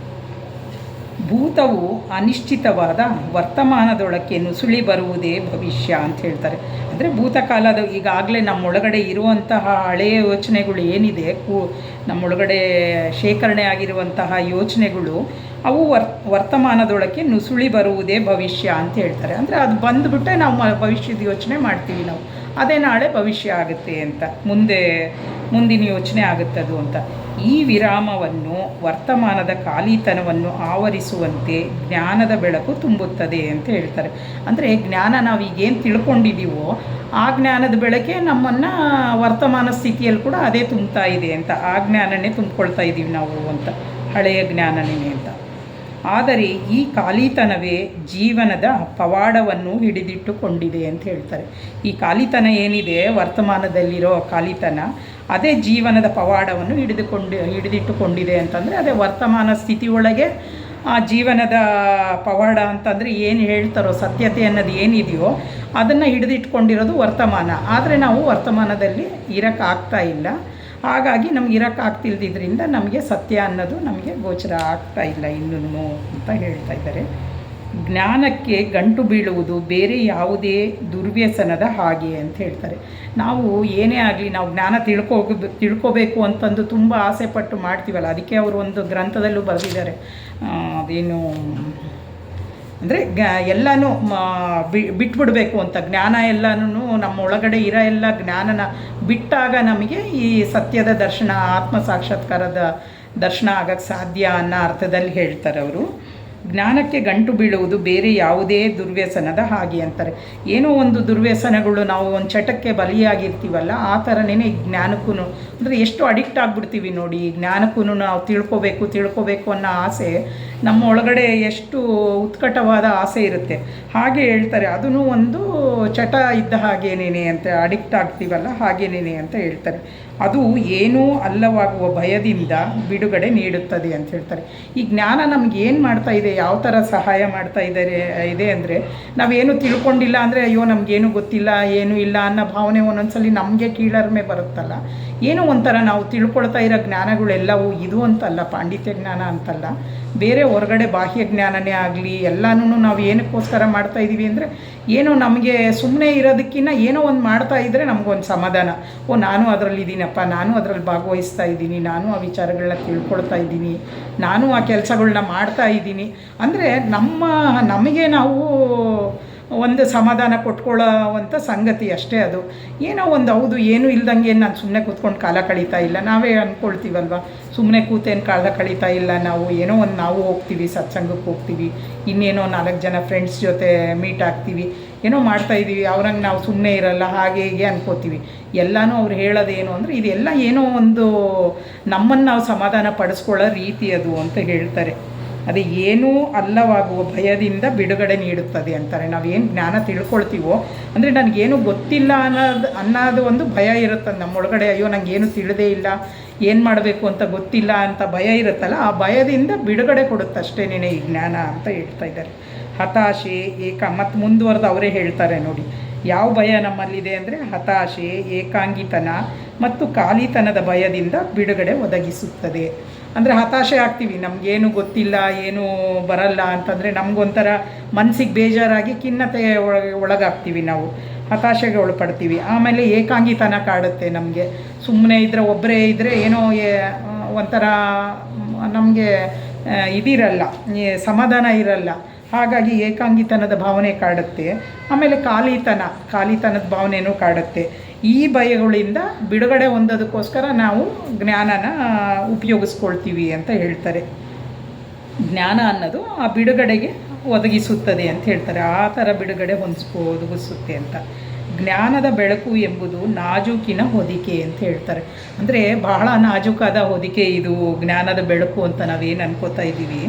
A: ಭೂತವು ಅನಿಶ್ಚಿತವಾದ ವರ್ತಮಾನದೊಳಕ್ಕೆ ನುಸುಳಿ ಬರುವುದೇ ಭವಿಷ್ಯ ಅಂತ ಹೇಳ್ತಾರೆ. ಅಂದರೆ ಭೂತಕಾಲದ ಈಗಾಗಲೇ ನಮ್ಮೊಳಗಡೆ ಇರುವಂತಹ ಹಳೆಯ ಯೋಚನೆಗಳು ಏನಿದೆ, ನಮ್ಮೊಳಗಡೆ ಶೇಖರಣೆ ಆಗಿರುವಂತಹ ಯೋಚನೆಗಳು ಅವು ವರ್ತಮಾನದೊಳಕ್ಕೆ ನುಸುಳಿ ಬರುವುದೇ ಭವಿಷ್ಯ ಅಂತ ಹೇಳ್ತಾರೆ. ಅಂದರೆ ಅದು ಬಂದುಬಿಟ್ಟೆ ನಾವು ಭವಿಷ್ಯದ ಯೋಚನೆ ಮಾಡ್ತೀವಿ ನಾವು. ಅದೇ ನಾಳೆ ಭವಿಷ್ಯ ಆಗುತ್ತೆ ಅಂತ, ಮುಂದಿನ ಯೋಚನೆ ಆಗುತ್ತದು ಅಂತ. ಈ ವಿರಾಮವನ್ನು ವರ್ತಮಾನದ ಖಾಲಿತನವನ್ನು ಆವರಿಸುವಂತೆ ಜ್ಞಾನದ ಬೆಳಕು ತುಂಬುತ್ತದೆ ಅಂತ ಹೇಳ್ತಾರೆ. ಅಂದರೆ ಜ್ಞಾನ ನಾವೀಗೇನು ತಿಳ್ಕೊಂಡಿದ್ದೀವೋ ಆ ಜ್ಞಾನದ ಬೆಳಕೆ ನಮ್ಮನ್ನು ವರ್ತಮಾನ ಸ್ಥಿತಿಯಲ್ಲಿ ಕೂಡ ಅದೇ ತುಂಬ್ತಾ ಇದೆ ಅಂತ, ಆ ಜ್ಞಾನನೇ ತುಂಬಿಕೊಳ್ತಾ ಇದ್ದೀವಿ ನಾವು ಅಂತ, ಹಳೆಯ ಜ್ಞಾನನೇ ಅಂತ. ಆದರೆ ಈ ಖಾಲಿತನವೇ ಜೀವನದ ಪವಾಡವನ್ನು ಹಿಡಿದಿಟ್ಟುಕೊಂಡಿದೆ ಅಂತ ಹೇಳ್ತಾರೆ. ಈ ಖಾಲಿತನ ಏನಿದೆ, ವರ್ತಮಾನದಲ್ಲಿರೋ ಖಾಲಿತನ, ಅದೇ ಜೀವನದ ಪವಾಡವನ್ನು ಹಿಡಿದಿಟ್ಟುಕೊಂಡಿದೆ ಅಂತಂದರೆ ಅದೇ ವರ್ತಮಾನ ಸ್ಥಿತಿಯೊಳಗೆ ಆ ಜೀವನದ ಪವಾಡ ಅಂತಂದರೆ ಏನು ಹೇಳ್ತಾರೋ ಸತ್ಯತೆ ಅನ್ನೋದು ಏನಿದೆಯೋ ಅದನ್ನು ಹಿಡಿದಿಟ್ಕೊಂಡಿರೋದು ವರ್ತಮಾನ. ಆದರೆ ನಾವು ವರ್ತಮಾನದಲ್ಲಿ ಇರೋಕ್ಕಾಗ್ತಾ ಇಲ್ಲ. ಹಾಗಾಗಿ ನಮ್ಗೆ ಇರೋಕ್ಕಾಗ್ತಿಲ್ದಿದ್ದರಿಂದ ನಮಗೆ ಸತ್ಯ ಅನ್ನೋದು ನಮಗೆ ಗೋಚರ ಆಗ್ತಾ ಇಲ್ಲ ಇನ್ನೂ ಅಂತ ಹೇಳ್ತಾ ಇದ್ದಾರೆ. ಜ್ಞಾನಕ್ಕೆ ಗಂಟು ಬೀಳುವುದು ಬೇರೆ ಯಾವುದೇ ದುರ್ವ್ಯಸನದ ಹಾಗೆ ಅಂತ ಹೇಳ್ತಾರೆ. ನಾವು ಏನೇ ಆಗಲಿ ನಾವು ಜ್ಞಾನ ತಿಳ್ಕೋಬೇಕು ಅಂತಂದು ತುಂಬ ಆಸೆ ಪಟ್ಟು ಮಾಡ್ತೀವಲ್ಲ, ಅದಕ್ಕೆ ಅವರು ಒಂದು ಗ್ರಂಥದಲ್ಲೂ ಬರೆದಿದ್ದಾರೆ. ಅದೇನು ಅಂದರೆ ಎಲ್ಲನೂ ಬಿಟ್ಬಿಡಬೇಕು ಅಂತ, ಜ್ಞಾನ ಎಲ್ಲನೂ ನಮ್ಮ ಒಳಗಡೆ ಇರೋ ಎಲ್ಲ ಜ್ಞಾನನ ಬಿಟ್ಟಾಗ ನಮಗೆ ಈ ಸತ್ಯದ ದರ್ಶನ, ಆತ್ಮ ಸಾಕ್ಷಾತ್ಕಾರದ ದರ್ಶನ ಆಗಕ್ಕೆ ಸಾಧ್ಯ ಅನ್ನೋ ಅರ್ಥದಲ್ಲಿ ಹೇಳ್ತಾರೆ ಅವರು. ಜ್ಞಾನಕ್ಕೆ ಗಂಟು ಬೀಳುವುದು ಬೇರೆ ಯಾವುದೇ ದುರ್ವ್ಯಸನದ ಹಾಗೆ ಅಂತಾರೆ. ಏನೋ ಒಂದು ದುರ್ವ್ಯಸನಗಳು, ನಾವು ಒಂದು ಚಟಕ್ಕೆ ಬಲಿಯಾಗಿರ್ತೀವಲ್ಲ, ಆ ಥರನೇ ಜ್ಞಾನಕ್ಕೂ ಅಂದರೆ ಎಷ್ಟು ಅಡಿಕ್ಟ್ ಆಗಿಬಿಡ್ತೀವಿ ನೋಡಿ. ಜ್ಞಾನಕ್ಕೂ ನಾವು ತಿಳ್ಕೋಬೇಕು ಅನ್ನೋ ಆಸೆ ನಮ್ಮ ಒಳಗಡೆ ಎಷ್ಟು ಉತ್ಕಟವಾದ ಆಸೆ ಇರುತ್ತೆ. ಹಾಗೆ ಹೇಳ್ತಾರೆ, ಅದೂ ಒಂದು ಚಟ ಇದ್ದ ಹಾಗೇನೇನೆ ಅಂತ, ಅಡಿಕ್ಟ್ ಆಗ್ತೀವಲ್ಲ ಹಾಗೇನೇನೆ ಅಂತ ಹೇಳ್ತಾರೆ. ಅದು ಏನೂ ಅಲ್ಲವಾಗುವ ಭಯದಿಂದ ಬಿಡುಗಡೆ ನೀಡುತ್ತದೆ ಅಂತ ಹೇಳ್ತಾರೆ. ಈ ಜ್ಞಾನ ನಮ್ಗೆ ಏನು ಮಾಡ್ತಾ ಇದೆ, ಯಾವ ಥರ ಸಹಾಯ ಮಾಡ್ತಾ ಇದೆ ಅಂದರೆ, ನಾವೇನು ತಿಳ್ಕೊಂಡಿಲ್ಲ ಅಂದರೆ ಅಯ್ಯೋ ನಮಗೇನು ಗೊತ್ತಿಲ್ಲ, ಏನೂ ಇಲ್ಲ ಅನ್ನೋ ಭಾವನೆ ಒಂದೊಂದ್ಸಲಿ ನಮಗೆ ಕೀಳರಿಮೆ ಬರುತ್ತಲ್ಲ. ಏನೋ ಒಂಥರ ನಾವು ತಿಳ್ಕೊಳ್ತಾ ಇರೋ ಜ್ಞಾನಗಳೆಲ್ಲವೂ ಇದು ಅಂತಲ್ಲ, ಪಾಂಡಿತ್ಯ ಜ್ಞಾನ ಅಂತಲ್ಲ, ಬೇರೆ ಹೊರಗಡೆ ಬಾಹ್ಯ ಜ್ಞಾನನೇ ಆಗಲಿ ಎಲ್ಲನೂ ನಾವು ಏನಕ್ಕೋಸ್ಕರ ಮಾಡ್ತಾಯಿದ್ದೀವಿ ಅಂದರೆ, ಏನೋ ನಮಗೆ ಸುಮ್ಮನೆ ಇರೋದಕ್ಕಿಂತ ಏನೋ ಒಂದು ಮಾಡ್ತಾ ಇದ್ದರೆ ನಮಗೊಂದು ಸಮಾಧಾನ. ನಾನು ಅದರಲ್ಲಿದ್ದೀನಪ್ಪ, ನಾನು ಅದರಲ್ಲಿ ಭಾಗವಹಿಸ್ತಾ ಇದ್ದೀನಿ, ನಾನು ಆ ವಿಚಾರಗಳನ್ನ ತಿಳ್ಕೊಳ್ತಾ ಇದ್ದೀನಿ, ನಾನು ಆ ಕೆಲಸಗಳನ್ನ ಮಾಡ್ತಾ ಇದ್ದೀನಿ ಅಂದರೆ ನಮಗೆ ನಾವು ಒಂದು ಸಮಾಧಾನ ಕೊಟ್ಕೊಳ್ಳೋವಂಥ ಸಂಗತಿ ಅಷ್ಟೇ ಅದು. ಏನೋ ಒಂದು ಹೌದು, ಏನೂ ಇಲ್ದಂಗೆ ನಾನು ಸುಮ್ಮನೆ ಕೂತ್ಕೊಂಡು ಕಾಲ ಕಳೀತಾ ಇಲ್ಲ, ನಾವೇ ಅಂದ್ಕೊಳ್ತೀವಲ್ವ, ಸುಮ್ಮನೆ ಕೂತೇನು ಕಾಲ ಕಳೀತಾ ಇಲ್ಲ ನಾವು, ಏನೋ ಒಂದು ನಾವು ಹೋಗ್ತೀವಿ, ಸತ್ಸಂಗಕ್ಕೆ ಹೋಗ್ತೀವಿ, ಇನ್ನೇನೋ 4 ಜನ ಫ್ರೆಂಡ್ಸ್ ಜೊತೆ ಮೀಟ್ ಆಗ್ತೀವಿ, ಏನೋ ಮಾಡ್ತಾಯಿದ್ದೀವಿ, ಅವ್ರಂಗೆ ನಾವು ಸುಮ್ಮನೆ ಇರಲ್ಲ ಹಾಗೆ ಹೀಗೆ ಅನ್ಕೋತೀವಿ. ಎಲ್ಲನೂ ಅವ್ರು ಹೇಳೋದೇನು ಅಂದರೆ ಇದೆಲ್ಲ ಏನೋ ಒಂದು ನಮ್ಮನ್ನು ನಾವು ಸಮಾಧಾನ ಪಡಿಸ್ಕೊಳ್ಳೋ ರೀತಿ ಅದು ಅಂತ ಹೇಳ್ತಾರೆ. ಅದು ಏನೂ ಅಲ್ಲವಾಗುವ ಭಯದಿಂದ ಬಿಡುಗಡೆ ನೀಡುತ್ತದೆ ಅಂತಾರೆ. ನಾವೇನು ಜ್ಞಾನ ತಿಳ್ಕೊಳ್ತೀವೋ ಅಂದರೆ ನನಗೇನು ಗೊತ್ತಿಲ್ಲ ಅನ್ನೋದು ಒಂದು ಭಯ ಇರುತ್ತೆ ನಮ್ಮೊಳಗಡೆ, ಅಯ್ಯೋ ನನಗೇನು ತಿಳಿದೇ ಇಲ್ಲ, ಏನು ಮಾಡಬೇಕು ಅಂತ ಗೊತ್ತಿಲ್ಲ ಅಂತ ಭಯ ಇರುತ್ತಲ್ಲ, ಆ ಭಯದಿಂದ ಬಿಡುಗಡೆ ಕೊಡುತ್ತಷ್ಟೇನೇ ಈ ಜ್ಞಾನ ಅಂತ ಹೇಳ್ತಾ ಇದ್ದಾರೆ. ಹತಾಶೆ, ಮತ್ತು ಮುಂದುವರೆದು ಅವರೇ ಹೇಳ್ತಾರೆ ನೋಡಿ, ಯಾವ ಭಯ ನಮ್ಮಲ್ಲಿದೆ ಅಂದರೆ ಹತಾಶೆ, ಏಕಾಂಗಿತನ ಮತ್ತು ಖಾಲಿತನದ ಭಯದಿಂದ ಬಿಡುಗಡೆ ಒದಗಿಸುತ್ತದೆ. ಅಂದರೆ ಹತಾಶೆ ಆಗ್ತೀವಿ, ನಮಗೇನು ಗೊತ್ತಿಲ್ಲ, ಏನೂ ಬರಲ್ಲ ಅಂತಂದರೆ ನಮಗೊಂಥರ ಮನಸ್ಸಿಗೆ ಬೇಜಾರಾಗಿ ಖಿನ್ನತೆ ಒಳಗಾಗ್ತೀವಿ, ನಾವು ಹತಾಶೆಗೆ ಒಳಪಡ್ತೀವಿ. ಆಮೇಲೆ ಏಕಾಂಗಿತನ ಕಾಡುತ್ತೆ ನಮಗೆ, ಸುಮ್ಮನೆ ಇದ್ದರೆ ಒಬ್ಬರೇ ಇದ್ದರೆ ಏನೋ ಒಂಥರ ನಮಗೆ ಇದಿರಲ್ಲ, ಸಮಾಧಾನ ಇರಲ್ಲ, ಹಾಗಾಗಿ ಏಕಾಂಗಿತನದ ಭಾವನೆ ಕಾಡುತ್ತೆ. ಆಮೇಲೆ ಖಾಲಿತನದ ಭಾವನೆಯೂ ಕಾಡುತ್ತೆ. ಈ ಭಯಗಳಿಂದ ಬಿಡುಗಡೆ ಹೊಂದೋದಕ್ಕೋಸ್ಕರ ನಾವು ಜ್ಞಾನನ ಉಪಯೋಗಿಸ್ಕೊಳ್ತೀವಿ ಅಂತ ಹೇಳ್ತಾರೆ. ಜ್ಞಾನ ಅನ್ನೋದು ಆ ಬಿಡುಗಡೆಗೆ ಒದಗಿಸುತ್ತದೆ ಅಂತ ಹೇಳ್ತಾರೆ. ಆ ಥರ ಬಿಡುಗಡೆ ಒದಗಿಸುತ್ತೆ ಅಂತ. ಜ್ಞಾನದ ಬೆಳಕು ಎಂಬುದು ನಾಜೂಕಿನ ಹೊದಿಕೆ ಅಂತ ಹೇಳ್ತಾರೆ. ಅಂದರೆ ಬಹಳ ನಾಜೂಕಾದ ಹೊದಿಕೆ ಇದು ಜ್ಞಾನದ ಬೆಳಕು ಅಂತ ನಾವೇನು ಅನ್ಕೋತಾ ಇದ್ದೀವಿ,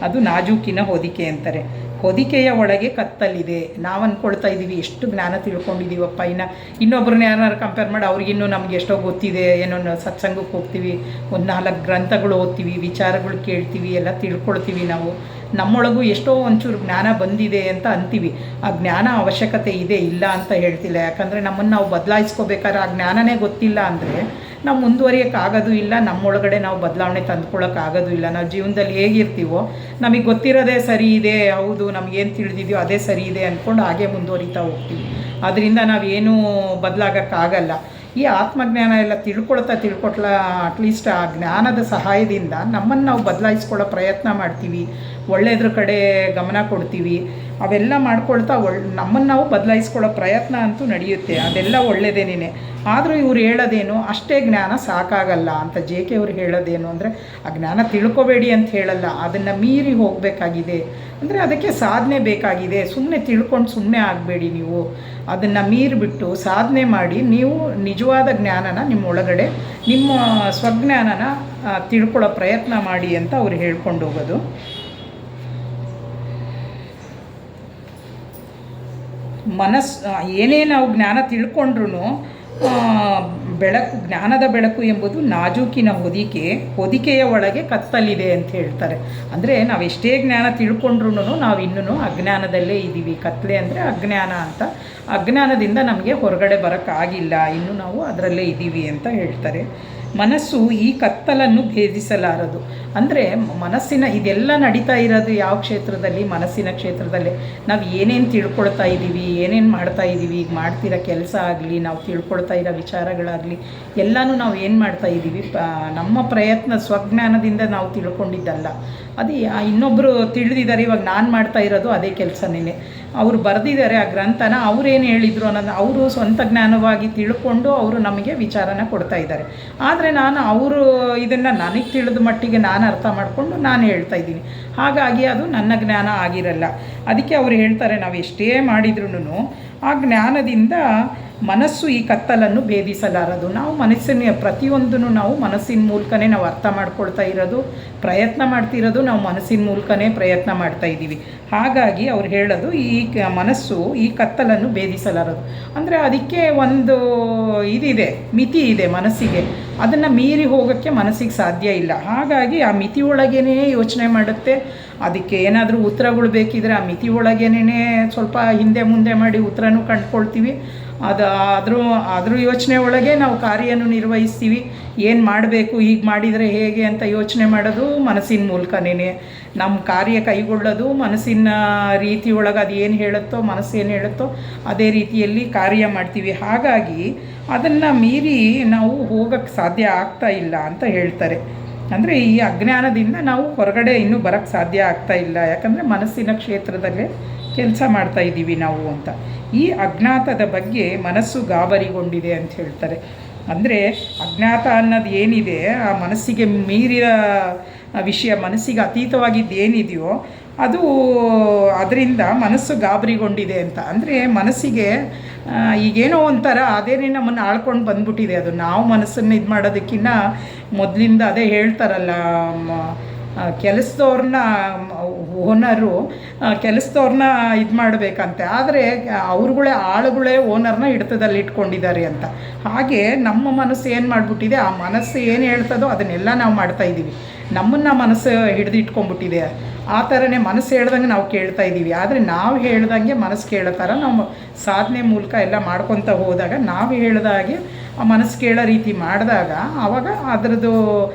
A: ಅದು ನಾಜೂಕಿನ ಹೊದಿಕೆ ಅಂತಾರೆ. ಹೊದಿಕೆಯ ಒಳಗೆ ಕತ್ತಲಿದೆ. ನಾವು ಅಂದ್ಕೊಳ್ತಾ ಇದ್ದೀವಿ ಎಷ್ಟು ಜ್ಞಾನ ತಿಳ್ಕೊಂಡಿದ್ದೀವಪ್ಪ, ಇನ್ನೊಬ್ಬರನ್ನ ಯಾರು ಕಂಪೇರ್ ಮಾಡಿ ಅವ್ರಿಗಿನ್ನೂ ನಮ್ಗೆ ಎಷ್ಟೋ ಗೊತ್ತಿದೆ, ಏನೋ ಸತ್ಸಂಗಕ್ಕೆ ಹೋಗ್ತೀವಿ, ಒಂದು 4 ಗ್ರಂಥಗಳು ಓದ್ತೀವಿ, ವಿಚಾರಗಳು ಕೇಳ್ತೀವಿ, ಎಲ್ಲ ತಿಳ್ಕೊಳ್ತೀವಿ, ನಾವು ನಮ್ಮೊಳಗೂ ಎಷ್ಟೋ ಒಂಚೂರು ಜ್ಞಾನ ಬಂದಿದೆ ಅಂತ ಅಂತೀವಿ. ಆ ಜ್ಞಾನ ಅವಶ್ಯಕತೆ ಇದೆ, ಇಲ್ಲ ಅಂತ ಹೇಳ್ತಿಲ್ಲ. ಯಾಕಂದರೆ ನಮ್ಮನ್ನು ನಾವು ಬದಲಾಯಿಸ್ಕೋಬೇಕಾದ್ರೆ ಆ ಜ್ಞಾನನೇ ಗೊತ್ತಿಲ್ಲ ಅಂದರೆ ನಾವು ಮುಂದುವರಿಯೋಕ್ಕಾಗೋದು ಇಲ್ಲ, ನಮ್ಮೊಳಗಡೆ ನಾವು ಬದಲಾವಣೆ ತಂದುಕೊಳ್ಳೋಕ್ಕಾಗೋದು ಇಲ್ಲ. ನಾವು ಜೀವನದಲ್ಲಿ ಹೇಗಿರ್ತೀವೋ ನಮಗೆ ಗೊತ್ತಿರೋದೇ ಸರಿ ಇದೆ, ಹೌದು ನಮಗೇನು ತಿಳಿದಿದೆಯೋ ಅದೇ ಸರಿ ಇದೆ ಅಂದ್ಕೊಂಡು ಹಾಗೆ ಮುಂದುವರಿತಾ ಹೋಗ್ತೀವಿ. ಅದರಿಂದ ನಾವೇನೂ ಬದಲಾಗೋಕ್ಕಾಗಲ್ಲ. ಈ ಆತ್ಮಜ್ಞಾನ ಎಲ್ಲ ತಿಳ್ಕೊಳ್ತಾ ಅಟ್ಲೀಸ್ಟ್ ಆ ಜ್ಞಾನದ ಸಹಾಯದಿಂದ ನಮ್ಮನ್ನು ನಾವು ಬದಲಾಯಿಸ್ಕೊಳ್ಳೋ ಪ್ರಯತ್ನ ಮಾಡ್ತೀವಿ. ಒಳ್ಳೆಯದ್ರ ಕಡೆ ಗಮನ ಕೊಡ್ತೀವಿ. ಅವೆಲ್ಲ ಮಾಡ್ಕೊಳ್ತಾ ನಮ್ಮನ್ನು ನಾವು ಬದಲಾಯಿಸ್ಕೊಳ್ಳೋ ಪ್ರಯತ್ನ ಅಂತೂ ನಡೆಯುತ್ತೆ, ಅದೆಲ್ಲ ಒಳ್ಳೆಯದೇನೇ. ಆದರೂ ಇವ್ರು ಹೇಳೋದೇನು, ಅಷ್ಟೇ ಜ್ಞಾನ ಸಾಕಾಗಲ್ಲ ಅಂತ. ಜೆ ಕೆ ಅವ್ರು ಹೇಳೋದೇನು ಅಂದರೆ, ಆ ಜ್ಞಾನ ತಿಳ್ಕೊಬೇಡಿ ಅಂತ ಹೇಳಲ್ಲ, ಅದನ್ನು ಮೀರಿ ಹೋಗಬೇಕಾಗಿದೆ. ಅಂದರೆ ಅದಕ್ಕೆ ಸಾಧನೆ ಬೇಕಾಗಿದೆ. ಸುಮ್ಮನೆ ತಿಳ್ಕೊಂಡು ಸುಮ್ಮನೆ ಆಗಬೇಡಿ, ನೀವು ಅದನ್ನು ಮೀರಿಬಿಟ್ಟು ಸಾಧನೆ ಮಾಡಿ ನೀವು ನಿಜವಾದ ಜ್ಞಾನನ ನಿಮ್ಮ ಒಳಗಡೆ, ನಿಮ್ಮ ಸ್ವಜ್ಞಾನನ ತಿಳ್ಕೊಳ್ಳೋ ಪ್ರಯತ್ನ ಮಾಡಿ ಅಂತ ಅವ್ರು ಹೇಳ್ಕೊಂಡು ಹೋಗೋದು. ಏನೇ ನಾವು ಜ್ಞಾನ ತಿಳ್ಕೊಂಡ್ರೂ ಬೆಳಕು, ಜ್ಞಾನದ ಬೆಳಕು ಎಂಬುದು ನಾಜೂಕಿನ ಹೊದಿಕೆಯ ಒಳಗೆ ಕತ್ತಲಿದೆ ಅಂತ ಹೇಳ್ತಾರೆ. ಅಂದರೆ ನಾವು ಎಷ್ಟೇ ಜ್ಞಾನ ತಿಳ್ಕೊಂಡ್ರೂ ನಾವು ಇನ್ನೂ ಅಜ್ಞಾನದಲ್ಲೇ ಇದ್ದೀವಿ. ಕತ್ತಲೆ ಅಂದರೆ ಅಜ್ಞಾನ ಅಂತ. ಅಜ್ಞಾನದಿಂದ ನಮಗೆ ಹೊರಗಡೆ ಬರೋಕ್ಕಾಗಿಲ್ಲ, ಇನ್ನೂ ನಾವು ಅದರಲ್ಲೇ ಇದ್ದೀವಿ ಅಂತ ಹೇಳ್ತಾರೆ. ಮನಸ್ಸು ಈ ಕತ್ತಲನ್ನು ಭೇದಿಸಲಾರದು. ಅಂದರೆ ಮನಸ್ಸಿನ ಇದೆಲ್ಲ ನಡೀತಾ ಇರೋದು ಯಾವ ಕ್ಷೇತ್ರದಲ್ಲಿ? ಮನಸ್ಸಿನ ಕ್ಷೇತ್ರದಲ್ಲೇ. ನಾವು ಏನೇನು ತಿಳ್ಕೊಳ್ತಾ ಇದ್ದೀವಿ, ಏನೇನು ಮಾಡ್ತಾ ಇದ್ದೀವಿ, ಈಗ ಮಾಡ್ತಿರೋ ಕೆಲಸ ಆಗಲಿ, ನಾವು ತಿಳ್ಕೊಳ್ತಾ ಇರೋ ವಿಚಾರಗಳಾಗಲಿ, ಎಲ್ಲನೂ ನಾವು ಏನು ಮಾಡ್ತಾ ಇದ್ದೀವಿ, ನಮ್ಮ ಪ್ರಯತ್ನ ಸ್ವಜ್ಞಾನದಿಂದ ನಾವು ತಿಳ್ಕೊಂಡಿದ್ದಲ್ಲ. ಅದು ಇನ್ನೊಬ್ಬರು ತಿಳಿದಿದ್ದಾರೆ. ಇವಾಗ ನಾನು ಮಾಡ್ತಾ ಇರೋದು ಅದೇ ಕೆಲಸನೇ. ಅವರು ಬರೆದಿದ್ದಾರೆ ಆ ಗ್ರಂಥನ, ಅವರೇನು ಹೇಳಿದರು ಅನ್ನೋದು ಅವರು ಸ್ವಂತ ಜ್ಞಾನವಾಗಿ ತಿಳ್ಕೊಂಡು ಅವರು ನಮಗೆ ವಿಚಾರನ ಕೊಡ್ತಾ ಇದ್ದಾರೆ. ಆದರೆ ನಾನು ಅವರು ಇದನ್ನು ನನಗೆ ತಿಳಿದ ಮಟ್ಟಿಗೆ ನಾನು ಅರ್ಥ ಮಾಡಿಕೊಂಡು ನಾನು ಹೇಳ್ತಾ ಇದ್ದೀನಿ. ಹಾಗಾಗಿ ಅದು ನನ್ನ ಜ್ಞಾನ ಆಗಿರಲ್ಲ. ಅದಕ್ಕೆ ಅವರು ಹೇಳ್ತಾರೆ, ನಾವು ಎಷ್ಟೇ ಮಾಡಿದ್ರೂ ಆ ಜ್ಞಾನದಿಂದ ಮನಸ್ಸು ಈ ಕತ್ತಲನ್ನು ಭೇದಿಸಲಾರದು. ನಾವು ಮನಸ್ಸಿನ ಪ್ರತಿಯೊಂದನ್ನು ನಾವು ಮನಸ್ಸಿನ ಮೂಲಕನೇ ನಾವು ಅರ್ಥ ಮಾಡ್ಕೊಳ್ತಾ ಇರೋದು, ಪ್ರಯತ್ನ ಮಾಡ್ತಿರೋದು ನಾವು ಮನಸ್ಸಿನ ಮೂಲಕನೇ ಪ್ರಯತ್ನ ಮಾಡ್ತಾ ಇದ್ದೀವಿ. ಹಾಗಾಗಿ ಅವ್ರು ಹೇಳೋದು, ಈ ಮನಸ್ಸು ಈ ಕತ್ತಲನ್ನು ಭೇದಿಸಲಾರದು. ಅಂದರೆ ಅದಕ್ಕೆ ಒಂದು ಇದಿದೆ, ಮಿತಿ ಇದೆ ಮನಸ್ಸಿಗೆ. ಅದನ್ನು ಮೀರಿ ಹೋಗೋಕ್ಕೆ ಮನಸ್ಸಿಗೆ ಸಾಧ್ಯ ಇಲ್ಲ. ಹಾಗಾಗಿ ಆ ಮಿತಿ ಒಳಗೇ ಯೋಚನೆ ಮಾಡುತ್ತೆ. ಅದಕ್ಕೆ ಏನಾದರೂ ಉತ್ತರಗಳು ಬೇಕಿದ್ರೆ ಆ ಮಿತಿ ಒಳಗೇನೆ ಸ್ವಲ್ಪ ಹಿಂದೆ ಮುಂದೆ ಮಾಡಿ ಉತ್ತರನೂ ಕಂಡುಕೊಳ್ತೀವಿ. ಅದ್ರ ಯೋಚನೆ ಒಳಗೆ ನಾವು ಕಾರ್ಯನೂ ನಿರ್ವಹಿಸ್ತೀವಿ. ಏನು ಮಾಡಬೇಕು, ಹೀಗೆ ಮಾಡಿದರೆ ಹೇಗೆ ಅಂತ ಯೋಚನೆ ಮಾಡೋದು ಮನಸ್ಸಿನ ಮೂಲಕನೇ. ನಮ್ಮ ಕಾರ್ಯ ಕೈಗೊಳ್ಳೋದು ಮನಸ್ಸಿನ ರೀತಿ ಒಳಗೆ. ಅದು ಏನು ಹೇಳುತ್ತೋ, ಮನಸ್ಸು ಏನು ಹೇಳುತ್ತೋ ಅದೇ ರೀತಿಯಲ್ಲಿ ಕಾರ್ಯ ಮಾಡ್ತೀವಿ. ಹಾಗಾಗಿ ಅದನ್ನು ಮೀರಿ ನಾವು ಹೋಗೋಕ್ಕೆ ಸಾಧ್ಯ ಆಗ್ತಾ ಇಲ್ಲ ಅಂತ ಹೇಳ್ತಾರೆ. ಅಂದರೆ ಈ ಅಜ್ಞಾನದಿಂದ ನಾವು ಹೊರಗಡೆ ಇನ್ನೂ ಬರೋಕ್ಕೆ ಸಾಧ್ಯ ಆಗ್ತಾ ಇಲ್ಲ, ಯಾಕಂದರೆ ಮನಸ್ಸಿನ ಕ್ಷೇತ್ರದಲ್ಲೇ ಕೆಲಸ ಮಾಡ್ತಾ ಇದ್ದೀವಿ ನಾವು ಅಂತ. ಈ ಅಜ್ಞಾತದ ಬಗ್ಗೆ ಮನಸ್ಸು ಗಾಬರಿಗೊಂಡಿದೆ ಅಂತ ಹೇಳ್ತಾರೆ. ಅಂದರೆ ಅಜ್ಞಾತ ಅನ್ನೋದು ಏನಿದೆ, ಆ ಮನಸ್ಸಿಗೆ ಮೀರಿದ ವಿಷಯ, ಮನಸ್ಸಿಗೆ ಅತೀತವಾಗಿದ್ದು ಏನಿದೆಯೋ ಅದು, ಅದರಿಂದ ಮನಸ್ಸು ಗಾಬರಿಗೊಂಡಿದೆ ಅಂತ. ಅಂದರೆ ಮನಸ್ಸಿಗೆ ಈಗೇನೋ ಒಂಥರ ಅದೇನೇ ನಮ್ಮನ್ನು ಆಳ್ಕೊಂಡು ಬಂದ್ಬಿಟ್ಟಿದೆ. ಅದು ನಾವು ಮನಸ್ಸನ್ನು ಇದು ಮಾಡೋದಕ್ಕಿಂತ ಮೊದಲಿಂದ ಅದೇ ಹೇಳ್ತಾರಲ್ಲ, ಕೆಲಸದವ್ರನ್ನ ಓನರು ಕೆಲಸದವ್ರನ್ನ ಇದು ಮಾಡಬೇಕಂತೆ, ಆದರೆ ಆಳುಗಳೇ ಓನರ್ನ ಹಿಡಿತದಲ್ಲಿ ಇಟ್ಕೊಂಡಿದ್ದಾರೆ ಅಂತ. ಹಾಗೆ ನಮ್ಮ ಮನಸ್ಸು ಏನು ಮಾಡಿಬಿಟ್ಟಿದೆ, ಆ ಮನಸ್ಸು ಏನು ಹೇಳ್ತದೋ ಅದನ್ನೆಲ್ಲ ನಾವು ಮಾಡ್ತಾಯಿದ್ದೀವಿ. ನಮ್ಮನ್ನು ಮನಸ್ಸು ಹಿಡಿದಿಟ್ಕೊಂಡ್ಬಿಟ್ಟಿದೆ. ಆ ಥರನೇ ಮನಸ್ಸು ಹೇಳ್ದಂಗೆ ನಾವು ಕೇಳ್ತಾ ಇದ್ದೀವಿ. ಆದರೆ ನಾವು ಹೇಳ್ದಂಗೆ ಮನಸ್ಸು ಕೇಳೋ ಥರ ನಾವು ಸಾಧನೆ ಮೂಲಕ ಎಲ್ಲ ಮಾಡ್ಕೊತ ಹೋದಾಗ, ನಾವು ಹೇಳ್ದಾಗೆ ಆ ಮನಸ್ಸು ಕೇಳೋ ರೀತಿ ಮಾಡಿದಾಗ ಆವಾಗ ಅದರದ್ದು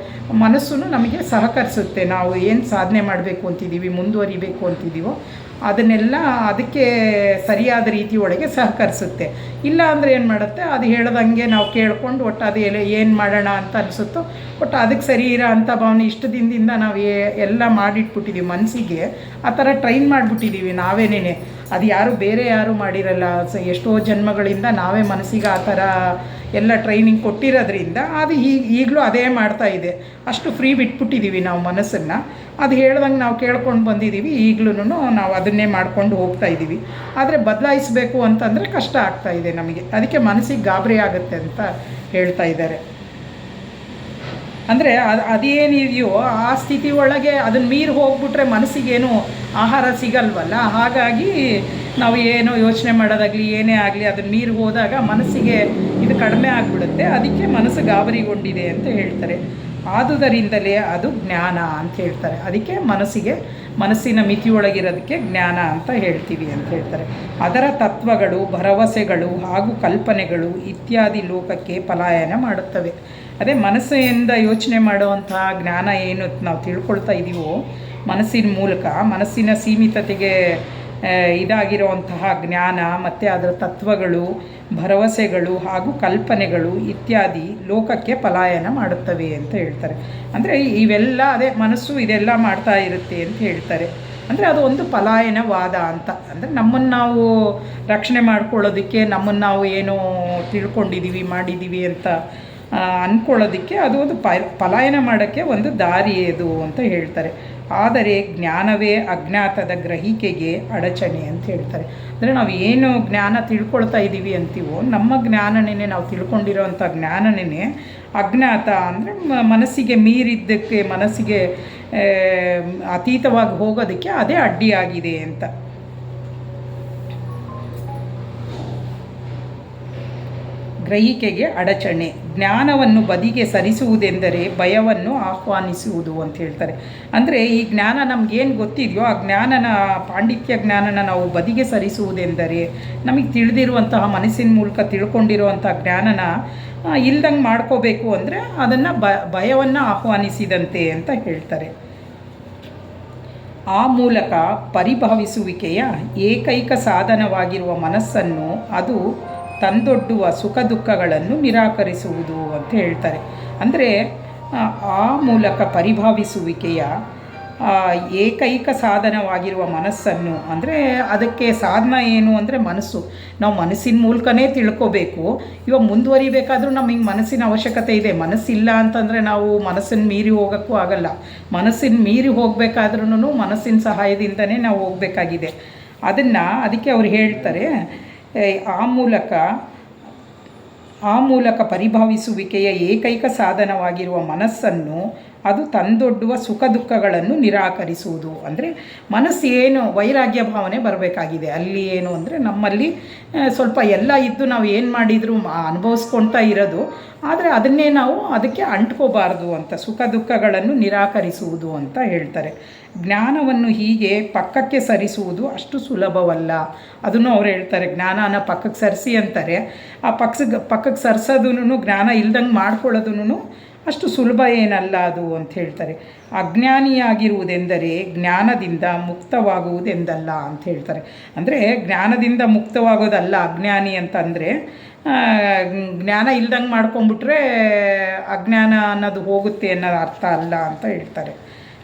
A: ಮನಸ್ಸು ನಮಗೆ ಸಹಕರಿಸುತ್ತೆ. ನಾವು ಏನು ಸಾಧನೆ ಮಾಡಬೇಕು ಅಂತಿದ್ದೀವಿ, ಮುಂದುವರಿಬೇಕು ಅಂತಿದ್ದೀವೋ ಅದನ್ನೆಲ್ಲ ಅದಕ್ಕೆ ಸರಿಯಾದ ರೀತಿ ಒಳಗೆ ಸಹಕರಿಸುತ್ತೆ. ಇಲ್ಲ ಅಂದರೆ ಏನು ಮಾಡುತ್ತೆ, ಅದು ಹೇಳ್ದಂಗೆ ನಾವು ಕೇಳ್ಕೊಂಡು ಒಟ್ಟು ಅದು ಏನು ಮಾಡೋಣ ಅಂತ ಅನಿಸುತ್ತೋ ಒಟ್ಟು ಅದಕ್ಕೆ ಸರಿ ಇರೋ ಅಂಥ ಭಾವನೆ ಇಷ್ಟು ದಿನದಿಂದ ನಾವು ಎಲ್ಲ ಮಾಡಿಟ್ಬಿಟ್ಟಿದ್ದೀವಿ. ಮನಸ್ಸಿಗೆ ಆ ಥರ ಟ್ರೈನ್ ಮಾಡಿಬಿಟ್ಟಿದ್ದೀವಿ ನಾವೇನೇ. ಅದು ಬೇರೆ ಯಾರು ಮಾಡಿರಲ್ಲ. ಎಷ್ಟೋ ಜನ್ಮಗಳಿಂದ ನಾವೇ ಮನಸ್ಸಿಗೆ ಆ ಥರ ಎಲ್ಲ ಟ್ರೈನಿಂಗ್ ಕೊಟ್ಟಿರೋದ್ರಿಂದ ಅದು ಈಗಲೂ ಅದೇ ಮಾಡ್ತಾ ಇದೆ. ಅಷ್ಟು ಫ್ರೀ ಬಿಟ್ಬಿಟ್ಟಿದ್ದೀವಿ ನಾವು ಮನಸ್ಸನ್ನು. ಅದು ಹೇಳ್ದಂಗೆ ನಾವು ಕೇಳ್ಕೊಂಡು ಬಂದಿದ್ದೀವಿ. ಈಗಲೂ ನಾವು ಅದನ್ನೇ ಮಾಡ್ಕೊಂಡು ಹೋಗ್ತಾ ಇದ್ದೀವಿ. ಆದರೆ ಬದಲಾಯಿಸಬೇಕು ಅಂತಂದರೆ ಕಷ್ಟ ಆಗ್ತಾ ಇದೆ ನಮಗೆ. ಅದಕ್ಕೆ ಮನಸ್ಸಿಗೆ ಗಾಬರಿ ಆಗುತ್ತೆ ಅಂತ ಹೇಳ್ತಾ ಇದ್ದಾರೆ. ಅಂದರೆ ಅದೇನಿದೆಯೋ ಆ ಸ್ಥಿತಿ ಒಳಗೆ ಅದನ್ನು ಮೀರಿ ಹೋಗ್ಬಿಟ್ರೆ ಮನಸ್ಸಿಗೇನು ಆಹಾರ ಸಿಗಲ್ವಲ್ಲ. ಹಾಗಾಗಿ ನಾವು ಏನೋ ಯೋಚನೆ ಮಾಡೋದಾಗಲಿ ಏನೇ ಆಗಲಿ ಅದನ್ನು ಮೀರಿ ಹೋದಾಗ ಮನಸ್ಸಿಗೆ ಇದು ಕಡಿಮೆ ಆಗಿಬಿಡುತ್ತೆ. ಅದಕ್ಕೆ ಮನಸ್ಸು ಗಾಬರಿಗೊಂಡಿದೆ ಅಂತ ಹೇಳ್ತಾರೆ. ಆದುದರಿಂದಲೇ ಅದು ಜ್ಞಾನ ಅಂತ ಹೇಳ್ತಾರೆ. ಅದಕ್ಕೆ ಮನಸ್ಸಿನ ಮಿತಿಯೊಳಗಿರೋದಕ್ಕೆ ಜ್ಞಾನ ಅಂತ ಹೇಳ್ತೀವಿ ಅಂತ ಹೇಳ್ತಾರೆ. ಅದರ ತತ್ವಗಳು, ಭರವಸೆಗಳು ಹಾಗೂ ಕಲ್ಪನೆಗಳು ಇತ್ಯಾದಿ ಲೋಕಕ್ಕೆ ಪಲಾಯನ ಮಾಡುತ್ತವೆ. ಅದೇ ಮನಸ್ಸಿನಿಂದ ಯೋಚನೆ ಮಾಡುವಂತಹ ಜ್ಞಾನ ಏನು ನಾವು ತಿಳ್ಕೊಳ್ತಾ ಇದ್ದೀವೋ ಮನಸ್ಸಿನ ಮೂಲಕ, ಮನಸ್ಸಿನ ಸೀಮಿತತೆಗೆ ಇದಾಗಿರುವಂತಹ ಜ್ಞಾನ ಮತ್ತು ಅದರ ತತ್ವಗಳು, ಭರವಸೆಗಳು ಹಾಗೂ ಕಲ್ಪನೆಗಳು ಇತ್ಯಾದಿ ಲೋಕಕ್ಕೆ ಪಲಾಯನ ಮಾಡುತ್ತವೆ ಅಂತ ಹೇಳ್ತಾರೆ. ಅಂದರೆ ಇವೆಲ್ಲ ಅದೇ ಮನಸ್ಸು ಇದೆಲ್ಲ ಮಾಡ್ತಾ ಇರುತ್ತೆ ಅಂತ ಹೇಳ್ತಾರೆ. ಅಂದರೆ ಅದು ಒಂದು ಪಲಾಯನವಾದ ಅಂತ. ಅಂದರೆ ನಮ್ಮನ್ನು ನಾವು ರಕ್ಷಣೆ ಮಾಡ್ಕೊಳ್ಳೋದಕ್ಕೆ, ನಮ್ಮನ್ನು ನಾವು ಏನೋ ತಿಳ್ಕೊಂಡಿದ್ದೀವಿ ಮಾಡಿದ್ದೀವಿ ಅಂತ ಅಂದ್ಕೊಳ್ಳೋದಕ್ಕೆ ಅದು ಒಂದು ಪಲಾಯನ ಮಾಡೋಕ್ಕೆ ಒಂದು ದಾರಿ ಅದು ಅಂತ ಹೇಳ್ತಾರೆ. ಆದರೆ ಜ್ಞಾನವೇ ಅಜ್ಞಾತದ ಗ್ರಹಿಕೆಗೆ ಅಡಚಣೆ ಅಂತ ಹೇಳ್ತಾರೆ. ಅಂದರೆ ನಾವು ಏನು ಜ್ಞಾನ ತಿಳ್ಕೊಳ್ತಾ ಇದ್ದೀವಿ ಅಂತೀವೋ, ನಮ್ಮ ಜ್ಞಾನನೇ ನಾವು ತಿಳ್ಕೊಂಡಿರೋವಂಥ ಜ್ಞಾನನೇ ಅಜ್ಞಾತ ಅಂದರೆ ಮನಸ್ಸಿಗೆ ಮೀರಿದ್ದಕ್ಕೆ, ಮನಸ್ಸಿಗೆ ಅತೀತವಾಗಿ ಹೋಗೋದಕ್ಕೆ ಅದೇ ಅಡ್ಡಿಯಾಗಿದೆ ಅಂತ. ಗ್ರಹಿಕೆಗೆ ಅಡಚಣೆ. ಜ್ಞಾನವನ್ನು ಬದಿಗೆ ಸರಿಸುವುದೆಂದರೆ ಭಯವನ್ನು ಆಹ್ವಾನಿಸುವುದು ಅಂತ ಹೇಳ್ತಾರೆ. ಅಂದರೆ ಈ ಜ್ಞಾನ ನಮಗೇನು ಗೊತ್ತಿದೆಯೋ ಆ ಜ್ಞಾನನ, ಪಾಂಡಿತ್ಯ ಜ್ಞಾನನ ನಾವು ಬದಿಗೆ ಸರಿಸುವುದೆಂದರೆ, ನಮಗೆ ತಿಳಿದಿರುವಂತಹ ಮನಸ್ಸಿನ ಮೂಲಕ ತಿಳ್ಕೊಂಡಿರುವಂಥ ಜ್ಞಾನನ ಇಲ್ದಂಗೆ ಮಾಡ್ಕೋಬೇಕು ಅಂದರೆ ಅದನ್ನು ಭಯವನ್ನು ಆಹ್ವಾನಿಸಿದಂತೆ ಅಂತ ಹೇಳ್ತಾರೆ. ಆ ಮೂಲಕ ಪರಿಭಾವಿಸುವಿಕೆಯ ಏಕೈಕ ಸಾಧನವಾಗಿರುವ ಮನಸ್ಸನ್ನು ಅದು ತಂದೊಡ್ಡುವ ಸುಖ ದುಃಖಗಳನ್ನು ನಿರಾಕರಿಸುವುದು ಅಂತ ಹೇಳ್ತಾರೆ. ಅಂದರೆ ಆ ಮೂಲಕ ಪರಿಭಾವಿಸುವಿಕೆಯ ಏಕೈಕ ಸಾಧನವಾಗಿರುವ ಮನಸ್ಸನ್ನು, ಅಂದರೆ ಅದಕ್ಕೆ ಸಾಧನ ಏನು ಅಂದರೆ ಮನಸ್ಸು. ನಾವು ಮನಸ್ಸಿನ ಮೂಲಕನೇ ತಿಳ್ಕೋಬೇಕು. ಇವಾಗ ಮುಂದುವರಿಬೇಕಾದ್ರೂ ನಮಗೆ ಮನಸ್ಸಿನ ಅವಶ್ಯಕತೆ ಇದೆ. ಮನಸ್ಸಿಲ್ಲ ಅಂತಂದರೆ ನಾವು ಮನಸ್ಸನ್ನು ಮೀರಿ ಹೋಗೋಕ್ಕೂ ಆಗಲ್ಲ. ಮನಸ್ಸಿನ ಮೀರಿ ಹೋಗಬೇಕಾದ್ರೂ ಮನಸ್ಸಿನ ಸಹಾಯದಿಂದನೇ ನಾವು ಹೋಗಬೇಕಾಗಿದೆ. ಅದಕ್ಕೆ ಅವ್ರು ಹೇಳ್ತಾರೆ, ಆ ಮೂಲಕ ಪರಿಭಾವಿಸುವಿಕೆಯ ಏಕೈಕ ಸಾಧನವಾಗಿರುವ ಮನಸ್ಸನ್ನು ಅದು ತಂದೊಡ್ಡುವ ಸುಖ ದುಃಖಗಳನ್ನು ನಿರಾಕರಿಸುವುದು. ಅಂದರೆ ಮನಸ್ಸು ಏನು ವೈರಾಗ್ಯ ಭಾವನೆ ಬರಬೇಕಾಗಿದೆ. ಅಲ್ಲಿ ಏನು ಅಂದರೆ ನಮ್ಮಲ್ಲಿ ಸ್ವಲ್ಪ ಎಲ್ಲ ಇದ್ದು ನಾವು ಏನು ಮಾಡಿದರೂ ಅನುಭವಿಸ್ಕೊಳ್ತಾ ಇರೋದು, ಆದರೆ ಅದನ್ನೇ ನಾವು ಅದಕ್ಕೆ ಅಂಟ್ಕೋಬಾರ್ದು ಅಂತ, ಸುಖ ದುಃಖಗಳನ್ನು ನಿರಾಕರಿಸುವುದು ಅಂತ ಹೇಳ್ತಾರೆ. ಜ್ಞಾನವನ್ನು ಹೀಗೆ ಪಕ್ಕಕ್ಕೆ ಸರಿಸುವುದು ಅಷ್ಟು ಸುಲಭವಲ್ಲ. ಅದನ್ನು ಅವ್ರು ಹೇಳ್ತಾರೆ. ಜ್ಞಾನನ ಪಕ್ಕಕ್ಕೆ ಸರಿಸಿ ಅಂತಾರೆ. ಆ ಪಕ್ಕಕ್ಕೆ ಸರಿಸೋದೂ ಜ್ಞಾನ ಇಲ್ದಂಗೆ ಮಾಡ್ಕೊಳ್ಳೋದೂ ಅಷ್ಟು ಸುಲಭ ಏನಲ್ಲ ಅದು ಅಂತ ಹೇಳ್ತಾರೆ. ಅಜ್ಞಾನಿಯಾಗಿರುವುದೆಂದರೆ ಜ್ಞಾನದಿಂದ ಮುಕ್ತವಾಗುವುದೆಂದಲ್ಲ ಅಂತ ಹೇಳ್ತಾರೆ. ಅಂದರೆ ಜ್ಞಾನದಿಂದ ಮುಕ್ತವಾಗೋದಲ್ಲ ಅಜ್ಞಾನಿ ಅಂತಂದರೆ, ಜ್ಞಾನ ಇಲ್ದಂಗೆ ಮಾಡ್ಕೊಂಬಿಟ್ರೆ ಅಜ್ಞಾನ ಅನ್ನೋದು ಹೋಗುತ್ತೆ ಅನ್ನೋದು ಅರ್ಥ ಅಲ್ಲ ಅಂತ ಹೇಳ್ತಾರೆ.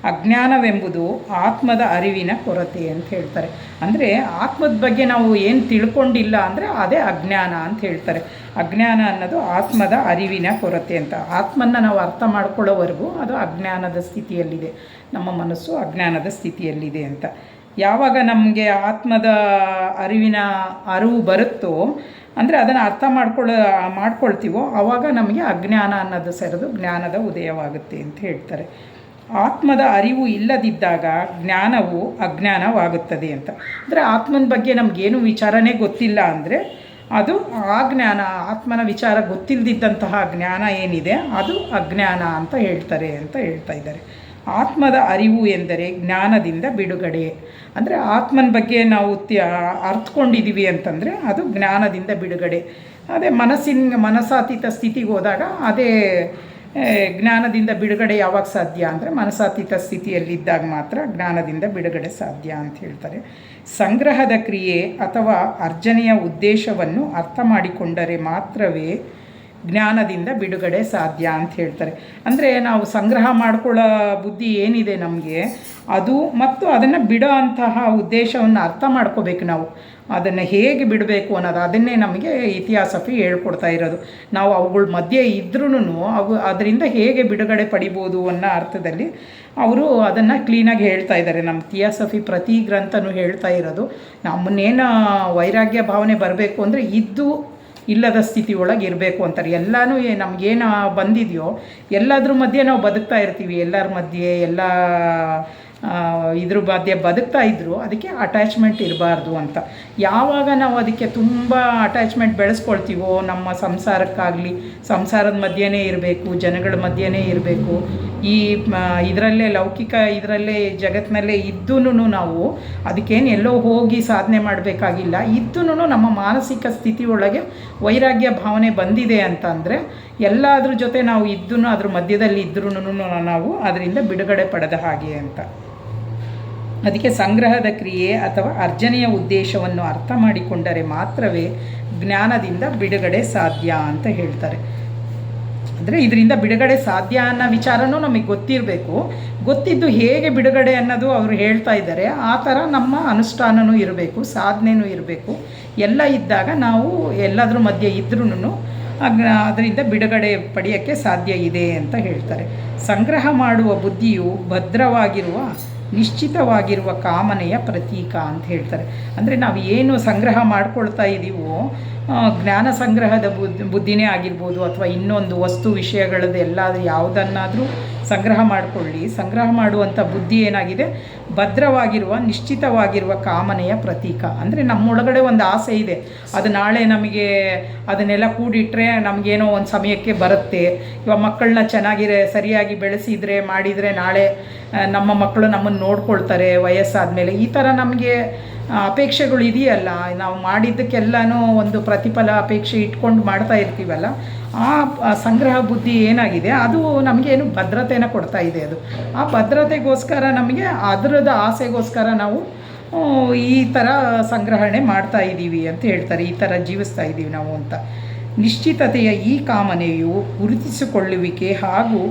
A: ಅಜ್ಞಾನವೆಂಬುದು ಆತ್ಮದ ಅರಿವಿನ ಕೊರತೆ ಅಂತ ಹೇಳ್ತಾರೆ. ಅಂದರೆ ಆತ್ಮದ ಬಗ್ಗೆ ನಾವು ಏನು ತಿಳ್ಕೊಂಡಿಲ್ಲ ಅಂದರೆ ಅದೇ ಅಜ್ಞಾನ ಅಂತ ಹೇಳ್ತಾರೆ. ಅಜ್ಞಾನ ಅನ್ನೋದು ಆತ್ಮದ ಅರಿವಿನ ಕೊರತೆ ಅಂತ. ಆತ್ಮನ್ನು ನಾವು ಅರ್ಥ ಮಾಡ್ಕೊಳ್ಳೋವರೆಗೂ ಅದು ಅಜ್ಞಾನದ ಸ್ಥಿತಿಯಲ್ಲಿದೆ, ನಮ್ಮ ಮನಸ್ಸು ಅಜ್ಞಾನದ ಸ್ಥಿತಿಯಲ್ಲಿದೆ ಅಂತ. ಯಾವಾಗ ನಮಗೆ ಆತ್ಮದ ಅರಿವು ಬರುತ್ತೋ, ಅಂದರೆ ಅದನ್ನು ಅರ್ಥ ಮಾಡ್ಕೊಳ್ತೀವೋ ಆವಾಗ ನಮಗೆ ಅಜ್ಞಾನ ಅನ್ನೋದು ಸರಿದು ಜ್ಞಾನದ ಉದಯವಾಗುತ್ತೆ ಅಂತ ಹೇಳ್ತಾರೆ. ಆತ್ಮದ ಅರಿವು ಇಲ್ಲದಿದ್ದಾಗ ಜ್ಞಾನವು ಅಜ್ಞಾನವಾಗುತ್ತದೆ ಅಂತ. ಅಂದರೆ ಆತ್ಮನ ಬಗ್ಗೆ ನಮಗೇನು ವಿಚಾರನೇ ಗೊತ್ತಿಲ್ಲ ಅಂದರೆ ಅದು ಆ ಜ್ಞಾನ, ಆತ್ಮನ ವಿಚಾರ ಗೊತ್ತಿಲ್ಲದಿದ್ದಂತಹ ಜ್ಞಾನ ಏನಿದೆ ಅದು ಅಜ್ಞಾನ ಅಂತ ಹೇಳ್ತಾ ಇದ್ದಾರೆ. ಆತ್ಮದ ಅರಿವು ಎಂದರೆ ಜ್ಞಾನದಿಂದ ಬಿಡುಗಡೆ. ಅಂದರೆ ಆತ್ಮನ ಬಗ್ಗೆ ನಾವು ಅರ್ಥಕೊಂಡಿದ್ದೀವಿ ಅಂತಂದರೆ ಅದು ಜ್ಞಾನದಿಂದ ಬಿಡುಗಡೆ. ಅದೇ ಮನಸ್ಸಾತೀತ ಸ್ಥಿತಿಗೆ ಹೋದಾಗ ಅದೇ ಜ್ಞಾನದಿಂದ ಬಿಡುಗಡೆ ಯಾವಾಗ ಸಾಧ್ಯ ಅಂದರೆ ಮನಸ್ಸಾತೀತ ಸ್ಥಿತಿಯಲ್ಲಿದ್ದಾಗ ಮಾತ್ರ ಜ್ಞಾನದಿಂದ ಬಿಡುಗಡೆ ಸಾಧ್ಯ ಅಂತ ಹೇಳ್ತಾರೆ. ಸಂಗ್ರಹದ ಕ್ರಿಯೆ ಅಥವಾ ಅರ್ಜನೆಯ ಉದ್ದೇಶವನ್ನು ಅರ್ಥ ಮಾಡಿಕೊಂಡರೆ ಮಾತ್ರವೇ ಜ್ಞಾನದಿಂದ ಬಿಡುಗಡೆ ಸಾಧ್ಯ ಅಂತ ಹೇಳ್ತಾರೆ. ಅಂದರೆ ನಾವು ಸಂಗ್ರಹ ಮಾಡ್ಕೊಳ್ಳೋ ಬುದ್ಧಿ ಏನಿದೆ ನಮಗೆ, ಅದು ಮತ್ತು ಅದನ್ನು ಬಿಡೋ ಅಂತಹ ಉದ್ದೇಶವನ್ನು ಅರ್ಥ ಮಾಡ್ಕೋಬೇಕು. ನಾವು ಅದನ್ನು ಹೇಗೆ ಬಿಡಬೇಕು ಅನ್ನೋದು ಅದನ್ನೇ ನಮಗೆ ಇತಿಹಾಸಫಿ ಹೇಳ್ಕೊಡ್ತಾ ಇರೋದು. ನಾವು ಅವುಗಳ ಮಧ್ಯೆ ಇದ್ರೂ ಅದರಿಂದ ಹೇಗೆ ಬಿಡುಗಡೆ ಪಡಿಬೋದು ಅನ್ನೋ ಅರ್ಥದಲ್ಲಿ ಅವರು ಅದನ್ನು ಕ್ಲೀನಾಗಿ ಹೇಳ್ತಾ ಇದ್ದಾರೆ. ನಮ್ಮ ಥಿಯಾಸಫಿ ಪ್ರತಿ ಗ್ರಂಥನೂ ಹೇಳ್ತಾ ಇರೋದು, ನಮ್ಮನ್ನೇನು ವೈರಾಗ್ಯ ಭಾವನೆ ಬರಬೇಕು ಅಂದರೆ ಇಲ್ಲದ ಸ್ಥಿತಿ ಒಳಗೆ ಇರಬೇಕು ಅಂತಾರೆ. ಎಲ್ಲನೂ ನಮಗೇನು ಬಂದಿದೆಯೋ ಎಲ್ಲದ್ರ ಮಧ್ಯೆ ನಾವು ಬದುಕ್ತಾ ಇರ್ತೀವಿ. ಎಲ್ಲರ ಮಧ್ಯೆ ಇದ್ರ ಮಧ್ಯೆ ಬದುಕ್ತಾ ಇದ್ದರೂ ಅದಕ್ಕೆ ಅಟ್ಯಾಚ್ಮೆಂಟ್ ಇರಬಾರ್ದು ಅಂತ. ಯಾವಾಗ ನಾವು ಅದಕ್ಕೆ ತುಂಬ ಅಟ್ಯಾಚ್ಮೆಂಟ್ ಬೆಳೆಸ್ಕೊಳ್ತೀವೋ, ನಮ್ಮ ಸಂಸಾರದ ಮಧ್ಯೆನೇ ಇರಬೇಕು, ಜನಗಳ ಮಧ್ಯೆನೇ ಇರಬೇಕು, ಇದರಲ್ಲೇ ಲೌಕಿಕ ಇದರಲ್ಲೇ ಜಗತ್ತಿನಲ್ಲೇ ಇದ್ದೂ ನಾವು ಅದಕ್ಕೇನು ಎಲ್ಲೋ ಹೋಗಿ ಸಾಧನೆ ಮಾಡಬೇಕಾಗಿಲ್ಲ. ಇದ್ದೂ ನಮ್ಮ ಮಾನಸಿಕ ಸ್ಥಿತಿ ಒಳಗೆ ವೈರಾಗ್ಯ ಭಾವನೆ ಬಂದಿದೆ ಅಂತ ಅಂದರೆ ಎಲ್ಲದ್ರ ಜೊತೆ ನಾವು ಅದ್ರ ಮಧ್ಯದಲ್ಲಿ ಇದ್ರೂ ನಾವು ಅದರಿಂದ ಬಿಡುಗಡೆ ಪಡೆದ ಹಾಗೆ ಅಂತ. ಅದಕ್ಕೆ ಸಂಗ್ರಹದ ಕ್ರಿಯೆ ಅಥವಾ ಅರ್ಜನೆಯ ಉದ್ದೇಶವನ್ನು ಅರ್ಥ ಮಾಡಿಕೊಂಡರೆ ಮಾತ್ರವೇ ಜ್ಞಾನದಿಂದ ಬಿಡುಗಡೆ ಸಾಧ್ಯ ಅಂತ ಹೇಳ್ತಾರೆ. ಅಂದರೆ ಇದರಿಂದ ಬಿಡುಗಡೆ ಸಾಧ್ಯ ಅನ್ನೋ ವಿಚಾರನೂ ನಮಗೆ ಗೊತ್ತಿರಬೇಕು. ಗೊತ್ತಿದ್ದು ಹೇಗೆ ಬಿಡುಗಡೆ ಅನ್ನೋದು ಅವರು ಹೇಳ್ತಾ ಇದ್ದಾರೆ. ಆ ಥರ ನಮ್ಮ ಅನುಷ್ಠಾನವೂ ಇರಬೇಕು, ಸಾಧನೆಯೂ ಇರಬೇಕು. ಎಲ್ಲ ಇದ್ದಾಗ ನಾವು ಎಲ್ಲದರ ಮಧ್ಯೆ ಇದ್ರೂ ಅದರಿಂದ ಬಿಡುಗಡೆ ಪಡೆಯೋಕ್ಕೆ ಸಾಧ್ಯ ಇದೆ ಅಂತ ಹೇಳ್ತಾರೆ. ಸಂಗ್ರಹ ಮಾಡುವ ಬುದ್ಧಿಯು ಭದ್ರವಾಗಿರುವ ನಿಶ್ಚಿತವಾಗಿರುವ ಕಾಮನೆಯ ಪ್ರತೀಕ ಅಂತ ಹೇಳ್ತಾರೆ. ಅಂದರೆ ನಾವು ಏನು ಸಂಗ್ರಹ ಮಾಡ್ಕೊಳ್ತಾ ಇದ್ದೀವೋ, ಜ್ಞಾನ ಸಂಗ್ರಹದ ಬುದ್ಧಿನೇ ಆಗಿರ್ಬೋದು, ಅಥವಾ ಇನ್ನೊಂದು ವಸ್ತು ವಿಷಯಗಳದ್ದು ಎಲ್ಲ ಯಾವುದನ್ನಾದರೂ ಸಂಗ್ರಹ ಮಾಡಿಕೊಳ್ಳಿ. ಸಂಗ್ರಹ ಮಾಡುವಂಥ ಬುದ್ಧಿ ಏನಾಗಿದೆ, ಭದ್ರವಾಗಿರುವ ನಿಶ್ಚಿತವಾಗಿರುವ ಕಾಮನೆಯ ಪ್ರತೀಕ. ಅಂದರೆ ನಮ್ಮೊಳಗಡೆ ಒಂದು ಆಸೆ ಇದೆ, ಅದು ನಾಳೆ ನಮಗೆ ಅದನ್ನೆಲ್ಲ ಕೂಡಿಟ್ರೆ ನಮಗೇನೋ ಒಂದು ಸಮಯಕ್ಕೆ ಬರುತ್ತೆ. ಇವಾಗ ಮಕ್ಕಳನ್ನ ಸರಿಯಾಗಿ ಬೆಳೆಸಿದರೆ ಮಾಡಿದರೆ ನಾಳೆ ನಮ್ಮ ಮಕ್ಕಳು ನಮ್ಮನ್ನು ನೋಡ್ಕೊಳ್ತಾರೆ ವಯಸ್ಸಾದ ಮೇಲೆ. ಈ ಥರ ನಮಗೆ ಅಪೇಕ್ಷೆಗಳು ಇದೆಯಲ್ಲ, ನಾವು ಮಾಡಿದ್ದಕ್ಕೆಲ್ಲನೂ ಒಂದು ಪ್ರತಿಫಲ ಅಪೇಕ್ಷೆ ಇಟ್ಕೊಂಡು ಮಾಡ್ತಾ ಇರ್ತೀವಲ್ಲ, ಆ ಸಂಗ್ರಹ ಬುದ್ಧಿ ಏನಾಗಿದೆ ಅದು ನಮಗೇನು ಭದ್ರತೆನ ಕೊಡ್ತಾ ಇದೆ. ಅದು ಆ ಭದ್ರತೆಗೋಸ್ಕರ ನಮಗೆ ಅದರದ ಆಸೆಗೋಸ್ಕರ ನಾವು ಈ ಥರ ಸಂಗ್ರಹಣೆ ಮಾಡ್ತಾ ಇದ್ದೀವಿ ಅಂತ ಹೇಳ್ತಾರೆ. ಈ ಥರ ಜೀವಿಸ್ತಾ ಇದ್ದೀವಿ ನಾವು ಅಂತ. ನಿಶ್ಚಿತತೆಯ ಈ ಕಾಮನೆಯು ಗುರುತಿಸಿಕೊಳ್ಳುವಿಕೆ ಹಾಗೂ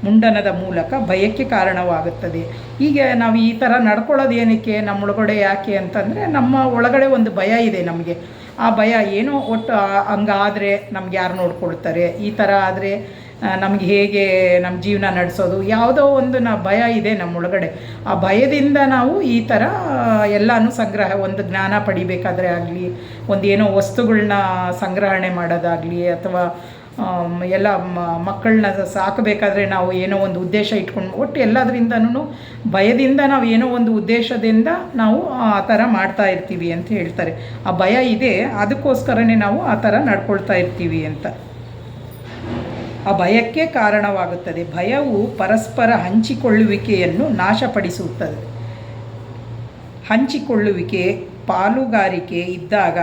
A: ಮುಂಡನದ ಮೂಲಕ ಭಯಕ್ಕೆ ಕಾರಣವಾಗುತ್ತದೆ. ಈಗ ನಾವು ಈ ಥರ ನಡ್ಕೊಳ್ಳೋದು ಏನಕ್ಕೆ, ನಮ್ಮೊಳಗಡೆ ಯಾಕೆ ಅಂತಂದರೆ, ನಮ್ಮ ಒಳಗಡೆ ಒಂದು ಭಯ ಇದೆ ನಮಗೆ. ಆ ಭಯ ಏನೋ ಒಟ್ಟು ಹಂಗಾದರೆ ನಮ್ಗೆ ಯಾರು ನೋಡ್ಕೊಳ್ತಾರೆ, ಈ ಥರ ಆದರೆ ನಮ್ಗೆ ಹೇಗೆ ನಮ್ಮ ಜೀವನ ನಡೆಸೋದು, ಯಾವುದೋ ಒಂದು ಭಯ ಇದೆ ನಮ್ಮೊಳಗಡೆ. ಆ ಭಯದಿಂದ ನಾವು ಈ ಥರ ಎಲ್ಲನೂ ಒಂದು ಜ್ಞಾನ ಪಡಿಬೇಕಾದ್ರೆ ಆಗಲಿ, ಒಂದು ಏನೋ ವಸ್ತುಗಳನ್ನ ಸಂಗ್ರಹಣೆ ಮಾಡೋದಾಗಲಿ, ಅಥವಾ ಎಲ್ಲ ಮಕ್ಕಳನ್ನ ಸಾಕಬೇಕಾದ್ರೆ ನಾವು ಏನೋ ಒಂದು ಉದ್ದೇಶ ಇಟ್ಕೊಂಡು ಒಟ್ಟು ಎಲ್ಲದರಿಂದನೂ ಭಯದಿಂದ ನಾವು ಏನೋ ಒಂದು ಉದ್ದೇಶದಿಂದ ನಾವು ಆ ಥರ ಮಾಡ್ತಾ ಇರ್ತೀವಿ ಅಂತ ಹೇಳ್ತಾರೆ. ಆ ಭಯ ಇದೆ, ಅದಕ್ಕೋಸ್ಕರನೇ ನಾವು ಆ ಥರ ನಡ್ಕೊಳ್ತಾ ಇರ್ತೀವಿ ಅಂತ. ಆ ಭಯಕ್ಕೆ ಕಾರಣವಾಗುತ್ತದೆ. ಭಯವು ಪರಸ್ಪರ ಹಂಚಿಕೊಳ್ಳುವಿಕೆಯನ್ನು ನಾಶಪಡಿಸುತ್ತದೆ. ಹಂಚಿಕೊಳ್ಳುವಿಕೆ, ಪಾಲುಗಾರಿಕೆ ಇದ್ದಾಗ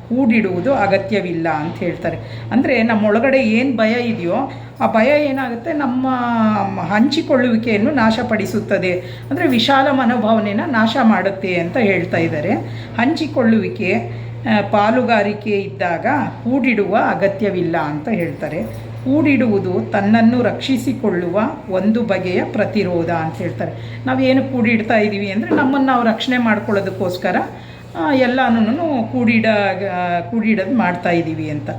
A: ಕೂಡಿಡುವುದು ಅಗತ್ಯವಿಲ್ಲ ಅಂತ ಹೇಳ್ತಾರೆ. ಅಂದರೆ ನಮ್ಮೊಳಗಡೆ ಏನು ಭಯ ಇದೆಯೋ ಆ ಭಯ ಏನಾಗುತ್ತೆ, ನಮ್ಮ ಹಂಚಿಕೊಳ್ಳುವಿಕೆಯನ್ನು ನಾಶಪಡಿಸುತ್ತದೆ. ಅಂದರೆ ವಿಶಾಲ ಮನೋಭಾವನೆಯನ್ನು ನಾಶ ಮಾಡುತ್ತೆ ಅಂತ ಹೇಳ್ತಾ ಇದ್ದಾರೆ. ಹಂಚಿಕೊಳ್ಳುವಿಕೆ, ಪಾಲುಗಾರಿಕೆ ಇದ್ದಾಗ ಕೂಡಿಡುವ ಅಗತ್ಯವಿಲ್ಲ ಅಂತ ಹೇಳ್ತಾರೆ. ಕೂಡಿಡುವುದು ತನ್ನನ್ನು ರಕ್ಷಿಸಿಕೊಳ್ಳುವ ಒಂದು ಬಗೆಯ ಪ್ರತಿರೋಧ ಅಂತ ಹೇಳ್ತಾರೆ. ನಾವೇನು ಕೂಡಿಡ್ತಾ ಇದ್ದೀವಿ ಅಂದರೆ ನಮ್ಮನ್ನು ನಾವು ರಕ್ಷಣೆ ಮಾಡ್ಕೊಳ್ಳೋದಕ್ಕೋಸ್ಕರ ಎಲ್ಲನೂ ಕೂಡಿಡೋದು ಮಾಡ್ತಾ ಇದ್ದೀವಿ ಅಂತ.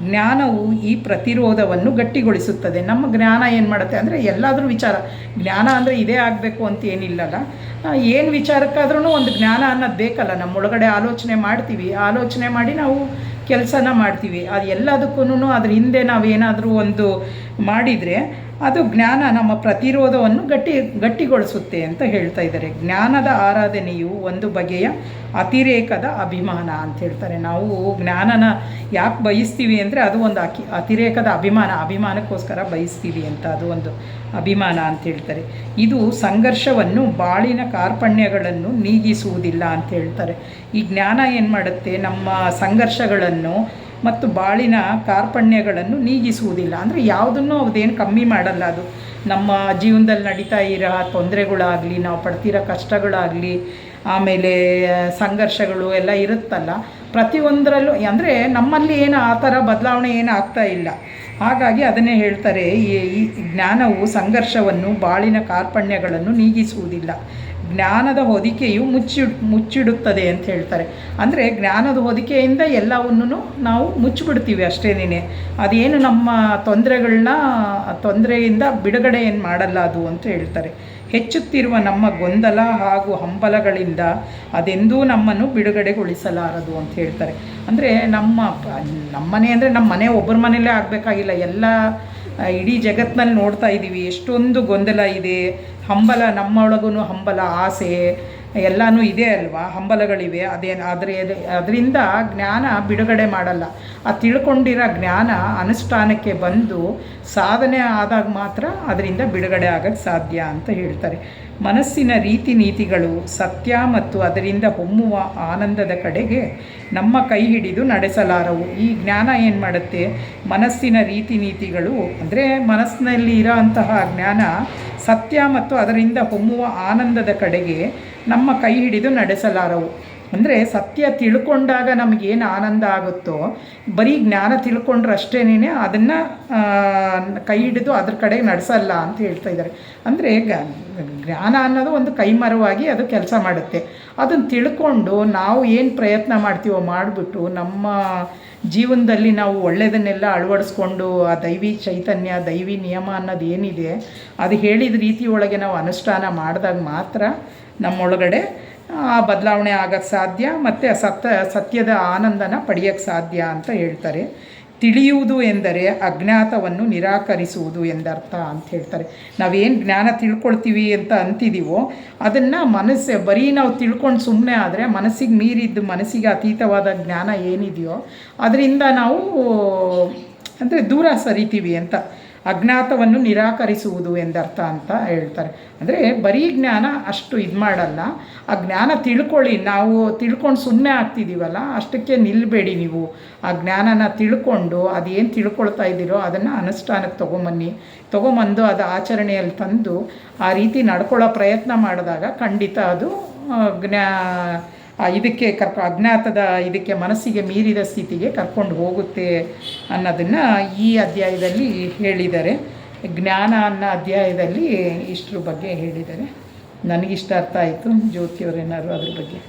A: ಜ್ಞಾನವು ಈ ಪ್ರತಿರೋಧವನ್ನು ಗಟ್ಟಿಗೊಳಿಸುತ್ತದೆ. ನಮ್ಮ ಜ್ಞಾನ ಏನು ಮಾಡುತ್ತೆ ಅಂದರೆ, ಎಲ್ಲಾದರೂ ವಿಚಾರ ಜ್ಞಾನ ಅಂದರೆ ಇದೇ ಆಗಬೇಕು ಅಂತ ಏನಿಲ್ಲಲ್ಲ, ಏನು ವಿಚಾರಕ್ಕಾದ್ರೂ ಒಂದು ಜ್ಞಾನ ಅನ್ನೋದು ಬೇಕಲ್ಲ. ನಮ್ಮೊಳಗಡೆ ಆಲೋಚನೆ ಮಾಡಿ ನಾವು ಕೆಲಸನ ಮಾಡ್ತೀವಿ. ಅದು ಎಲ್ಲದಕ್ಕೂ ಅದ್ರ ಹಿಂದೆ ನಾವೇನಾದರೂ ಒಂದು ಮಾಡಿದರೆ ಅದು ಜ್ಞಾನ ನಮ್ಮ ಪ್ರತಿರೋಧವನ್ನು ಗಟ್ಟಿಗೊಳಿಸುತ್ತೆ ಅಂತ ಹೇಳ್ತಾ ಇದ್ದಾರೆ. ಜ್ಞಾನದ ಆರಾಧನೆಯು ಒಂದು ಬಗೆಯ ಅತಿರೇಕದ ಅಭಿಮಾನ ಅಂತ ಹೇಳ್ತಾರೆ. ನಾವು ಜ್ಞಾನನ ಯಾಕೆ ಬಯಸ್ತೀವಿ ಅಂದರೆ ಅದು ಒಂದು ಅತಿರೇಕದ ಅಭಿಮಾನಕ್ಕೋಸ್ಕರ ಬಯಸ್ತೀವಿ ಅಂತ, ಅದು ಒಂದು ಅಭಿಮಾನ ಅಂತ ಹೇಳ್ತಾರೆ. ಇದು ಸಂಘರ್ಷವನ್ನು, ಬಾಳಿನ ಕಾರ್ಪಣ್ಯಗಳನ್ನು ನೀಗಿಸುವುದಿಲ್ಲ ಅಂತ ಹೇಳ್ತಾರೆ. ಈ ಜ್ಞಾನ ಏನು ಮಾಡುತ್ತೆ, ನಮ್ಮ ಸಂಘರ್ಷಗಳನ್ನು ಮತ್ತು ಬಾಳಿನ ಕಾರ್ಪಣ್ಯಗಳನ್ನು ನೀಗಿಸುವುದಿಲ್ಲ. ಅಂದರೆ ಯಾವುದನ್ನು ಅದೇನು ಕಮ್ಮಿ ಮಾಡಲ್ಲ. ಅದು ನಮ್ಮ ಜೀವನದಲ್ಲಿ ನಡೀತಾ ಇರೋ ತೊಂದರೆಗಳಾಗಲಿ, ನಾವು ಪಡ್ತಿರೋ ಕಷ್ಟಗಳಾಗಲಿ, ಆಮೇಲೆ ಸಂಘರ್ಷಗಳು ಎಲ್ಲ ಇರುತ್ತಲ್ಲ, ಪ್ರತಿಯೊಂದರಲ್ಲೂ ಅಂದರೆ ನಮ್ಮಲ್ಲಿ ಏನು ಆ ಥರ ಬದಲಾವಣೆ ಏನು ಆಗ್ತಾ ಇಲ್ಲ. ಹಾಗಾಗಿ ಅದನ್ನೇ ಹೇಳ್ತಾರೆ, ಈ ಜ್ಞಾನವು ಸಂಘರ್ಷವನ್ನು, ಬಾಳಿನ ಕಾರ್ಪಣ್ಯಗಳನ್ನು ನೀಗಿಸುವುದಿಲ್ಲ. ಜ್ಞಾನದ ಹೊದಿಕೆಯು ಮುಚ್ಚಿಡುತ್ತದೆ ಅಂತ ಹೇಳ್ತಾರೆ. ಅಂದರೆ ಜ್ಞಾನದ ಹೊದಿಕೆಯಿಂದ ಎಲ್ಲವನ್ನೂ ನಾವು ಮುಚ್ಚಿಬಿಡ್ತೀವಿ ಅಷ್ಟೇನೇ. ಅದೇನು ನಮ್ಮ ತೊಂದರೆಯಿಂದ ಬಿಡುಗಡೆ ಏನು ಮಾಡಲ್ಲ ಅದು ಅಂತ ಹೇಳ್ತಾರೆ. ಹೆಚ್ಚುತ್ತಿರುವ ನಮ್ಮ ಗೊಂದಲ ಹಾಗೂ ಹಂಬಲಗಳಿಂದ ಅದೆಂದೂ ನಮ್ಮನ್ನು ಬಿಡುಗಡೆಗೊಳಿಸಲಾರದು ಅಂತ ಹೇಳ್ತಾರೆ. ಅಂದರೆ ನಮ್ಮನೆ ಅಂದರೆ ನಮ್ಮ ಮನೆ ಒಬ್ಬರ ಮನೆಯಲ್ಲೇ ಆಗಬೇಕಾಗಿಲ್ಲ, ಎಲ್ಲ ಇಡೀ ಜಗತ್ತಿನಲ್ಲಿ ನೋಡ್ತಾ ಇದ್ದೀವಿ. ಎಷ್ಟೊಂದು ಗೊಂದಲ ಇದೆ, ಹಂಬಲ, ನಮ್ಮೊಳಗೂ ಹಂಬಲ, ಆಸೆ ಎಲ್ಲನೂ ಇದೆ ಅಲ್ವಾ, ಹಂಬಲಗಳಿವೆ. ಅದರಿಂದ ಜ್ಞಾನ ಬಿಡುಗಡೆ ಮಾಡಲ್ಲ. ಆ ತಿಳ್ಕೊಂಡಿರೋ ಜ್ಞಾನ ಅನುಷ್ಠಾನಕ್ಕೆ ಬಂದು ಸಾಧನೆ ಆದಾಗ ಮಾತ್ರ ಅದರಿಂದ ಬಿಡುಗಡೆ ಆಗೋಕ್ಕೆ ಸಾಧ್ಯ ಅಂತ ಹೇಳ್ತಾರೆ. ಮನಸ್ಸಿನ ರೀತಿ ನೀತಿಗಳು ಸತ್ಯ ಮತ್ತು ಅದರಿಂದ ಹೊಮ್ಮುವ ಆನಂದದ ಕಡೆಗೆ ನಮ್ಮ ಕೈ ಹಿಡಿದು ನಡೆಸಲಾರವು. ಈ ಜ್ಞಾನ ಏನು ಮಾಡುತ್ತೆ, ಮನಸ್ಸಿನ ರೀತಿ ನೀತಿಗಳು ಅಂದರೆ ಮನಸ್ಸಿನಲ್ಲಿ ಇರೋ ಅಂತಹ ಜ್ಞಾನ ಸತ್ಯ ಮತ್ತು ಅದರಿಂದ ಹೊಮ್ಮುವ ಆನಂದದ ಕಡೆಗೆ ನಮ್ಮ ಕೈ ಹಿಡಿದು ನಡೆಸಲಾರವು. ಅಂದರೆ ಸತ್ಯ ತಿಳ್ಕೊಂಡಾಗ ನಮಗೇನು ಆನಂದ ಆಗುತ್ತೋ, ಬರೀ ಜ್ಞಾನ ತಿಳ್ಕೊಂಡ್ರೆ ಅಷ್ಟೇನೇ ಅದನ್ನು ಕೈ ಹಿಡಿದು ಅದ್ರ ಕಡೆಗೆ ನಡೆಸಲ್ಲ ಅಂತ ಹೇಳ್ತಾ ಇದ್ದಾರೆ. ಅಂದರೆ ಜ್ಞಾನ ಅನ್ನೋದು ಒಂದು ಕೈಮರವಾಗಿ ಅದು ಕೆಲಸ ಮಾಡುತ್ತೆ. ಅದನ್ನು ತಿಳ್ಕೊಂಡು ನಾವು ಏನು ಪ್ರಯತ್ನ ಮಾಡ್ತೀವೋ ಮಾಡಿಬಿಟ್ಟು ನಮ್ಮ ಜೀವನದಲ್ಲಿ ನಾವು ಒಳ್ಳೆಯದನ್ನೆಲ್ಲ ಅಳವಡಿಸ್ಕೊಂಡು ಆ ದೈವಿ ಚೈತನ್ಯ, ದೈವಿ ನಿಯಮ ಅನ್ನೋದು ಏನಿದೆ ಅದು ಹೇಳಿದ ರೀತಿಯೊಳಗೆ ನಾವು ಅನುಷ್ಠಾನ ಮಾಡಿದಾಗ ಮಾತ್ರ ನಮ್ಮೊಳಗಡೆ ಆ ಬದಲಾವಣೆ ಆಗೋಕ್ಕೆ ಸಾಧ್ಯ ಮತ್ತು ಸತ್ಯದ ಆನಂದನ ಪಡೆಯೋಕ್ಕೆ ಸಾಧ್ಯ ಅಂತ ಹೇಳ್ತಾರೆ. ತಿಳಿಯುವುದು ಎಂದರೆ ಅಜ್ಞಾತವನ್ನು ನಿರಾಕರಿಸುವುದು ಎಂದರ್ಥ ಅಂತ ಹೇಳ್ತಾರೆ. ನಾವೇನು ಜ್ಞಾನ ತಿಳ್ಕೊಳ್ತೀವಿ ಅಂತ ಅಂತಿದ್ದೀವೋ ಅದನ್ನು ಬರೀ ನಾವು ತಿಳ್ಕೊಂಡು ಸುಮ್ಮನೆ ಆದರೆ ಮನಸ್ಸಿಗೆ ಮೀರಿದ್ದು, ಮನಸ್ಸಿಗೆ ಅತೀತವಾದ ಜ್ಞಾನ ಏನಿದೆಯೋ ಅದರಿಂದ ನಾವು ಅಂದರೆ ದೂರ ಸರಿತೀವಿ ಅಂತ. ಅಜ್ಞಾತವನ್ನು ನಿರಾಕರಿಸುವುದು ಎಂದರ್ಥ ಅಂತ ಹೇಳ್ತಾರೆ. ಅಂದರೆ ಬರೀ ಜ್ಞಾನ ಅಷ್ಟು ಇದು ಮಾಡಲ್ಲ, ಆ ಜ್ಞಾನ ತಿಳ್ಕೊಳ್ಳಿ. ನಾವು ತಿಳ್ಕೊಂಡು ಸುಮ್ಮನೆ ಆಗ್ತಿದ್ದೀವಲ್ಲ ಅಷ್ಟಕ್ಕೆ ನಿಲ್ಲಬೇಡಿ. ನೀವು ಆ ಜ್ಞಾನನ ತಿಳ್ಕೊಂಡು ಅದೇನು ತಿಳ್ಕೊಳ್ತಾ ಇದ್ದೀರೋ ಅದನ್ನು ಅನುಷ್ಠಾನಕ್ಕೆ ತೊಗೊಂಬಂದು ಅದು ಆಚರಣೆಯಲ್ಲಿ ತಂದು ಆ ರೀತಿ ನಡ್ಕೊಳ್ಳೋ ಪ್ರಯತ್ನ ಮಾಡಿದಾಗ ಖಂಡಿತ ಅದು ಇದಕ್ಕೆ ಅಜ್ಞಾತದ ಇದಕ್ಕೆ ಮನಸ್ಸಿಗೆ ಮೀರಿದ ಸ್ಥಿತಿಗೆ ಕರ್ಕೊಂಡು ಹೋಗುತ್ತೆ ಅನ್ನೋದನ್ನು ಈ ಅಧ್ಯಾಯದಲ್ಲಿ ಹೇಳಿದ್ದಾರೆ. ಜ್ಞಾನ ಅನ್ನೋ ಅಧ್ಯಾಯದಲ್ಲಿ ಇಷ್ಟರ ಬಗ್ಗೆ ಹೇಳಿದ್ದಾರೆ. ನನಗಿಷ್ಟ ಅರ್ಥ ಆಯಿತು. ಜ್ಯೋತಿಯವರೇನಾದ್ರು ಅದ್ರ ಬಗ್ಗೆ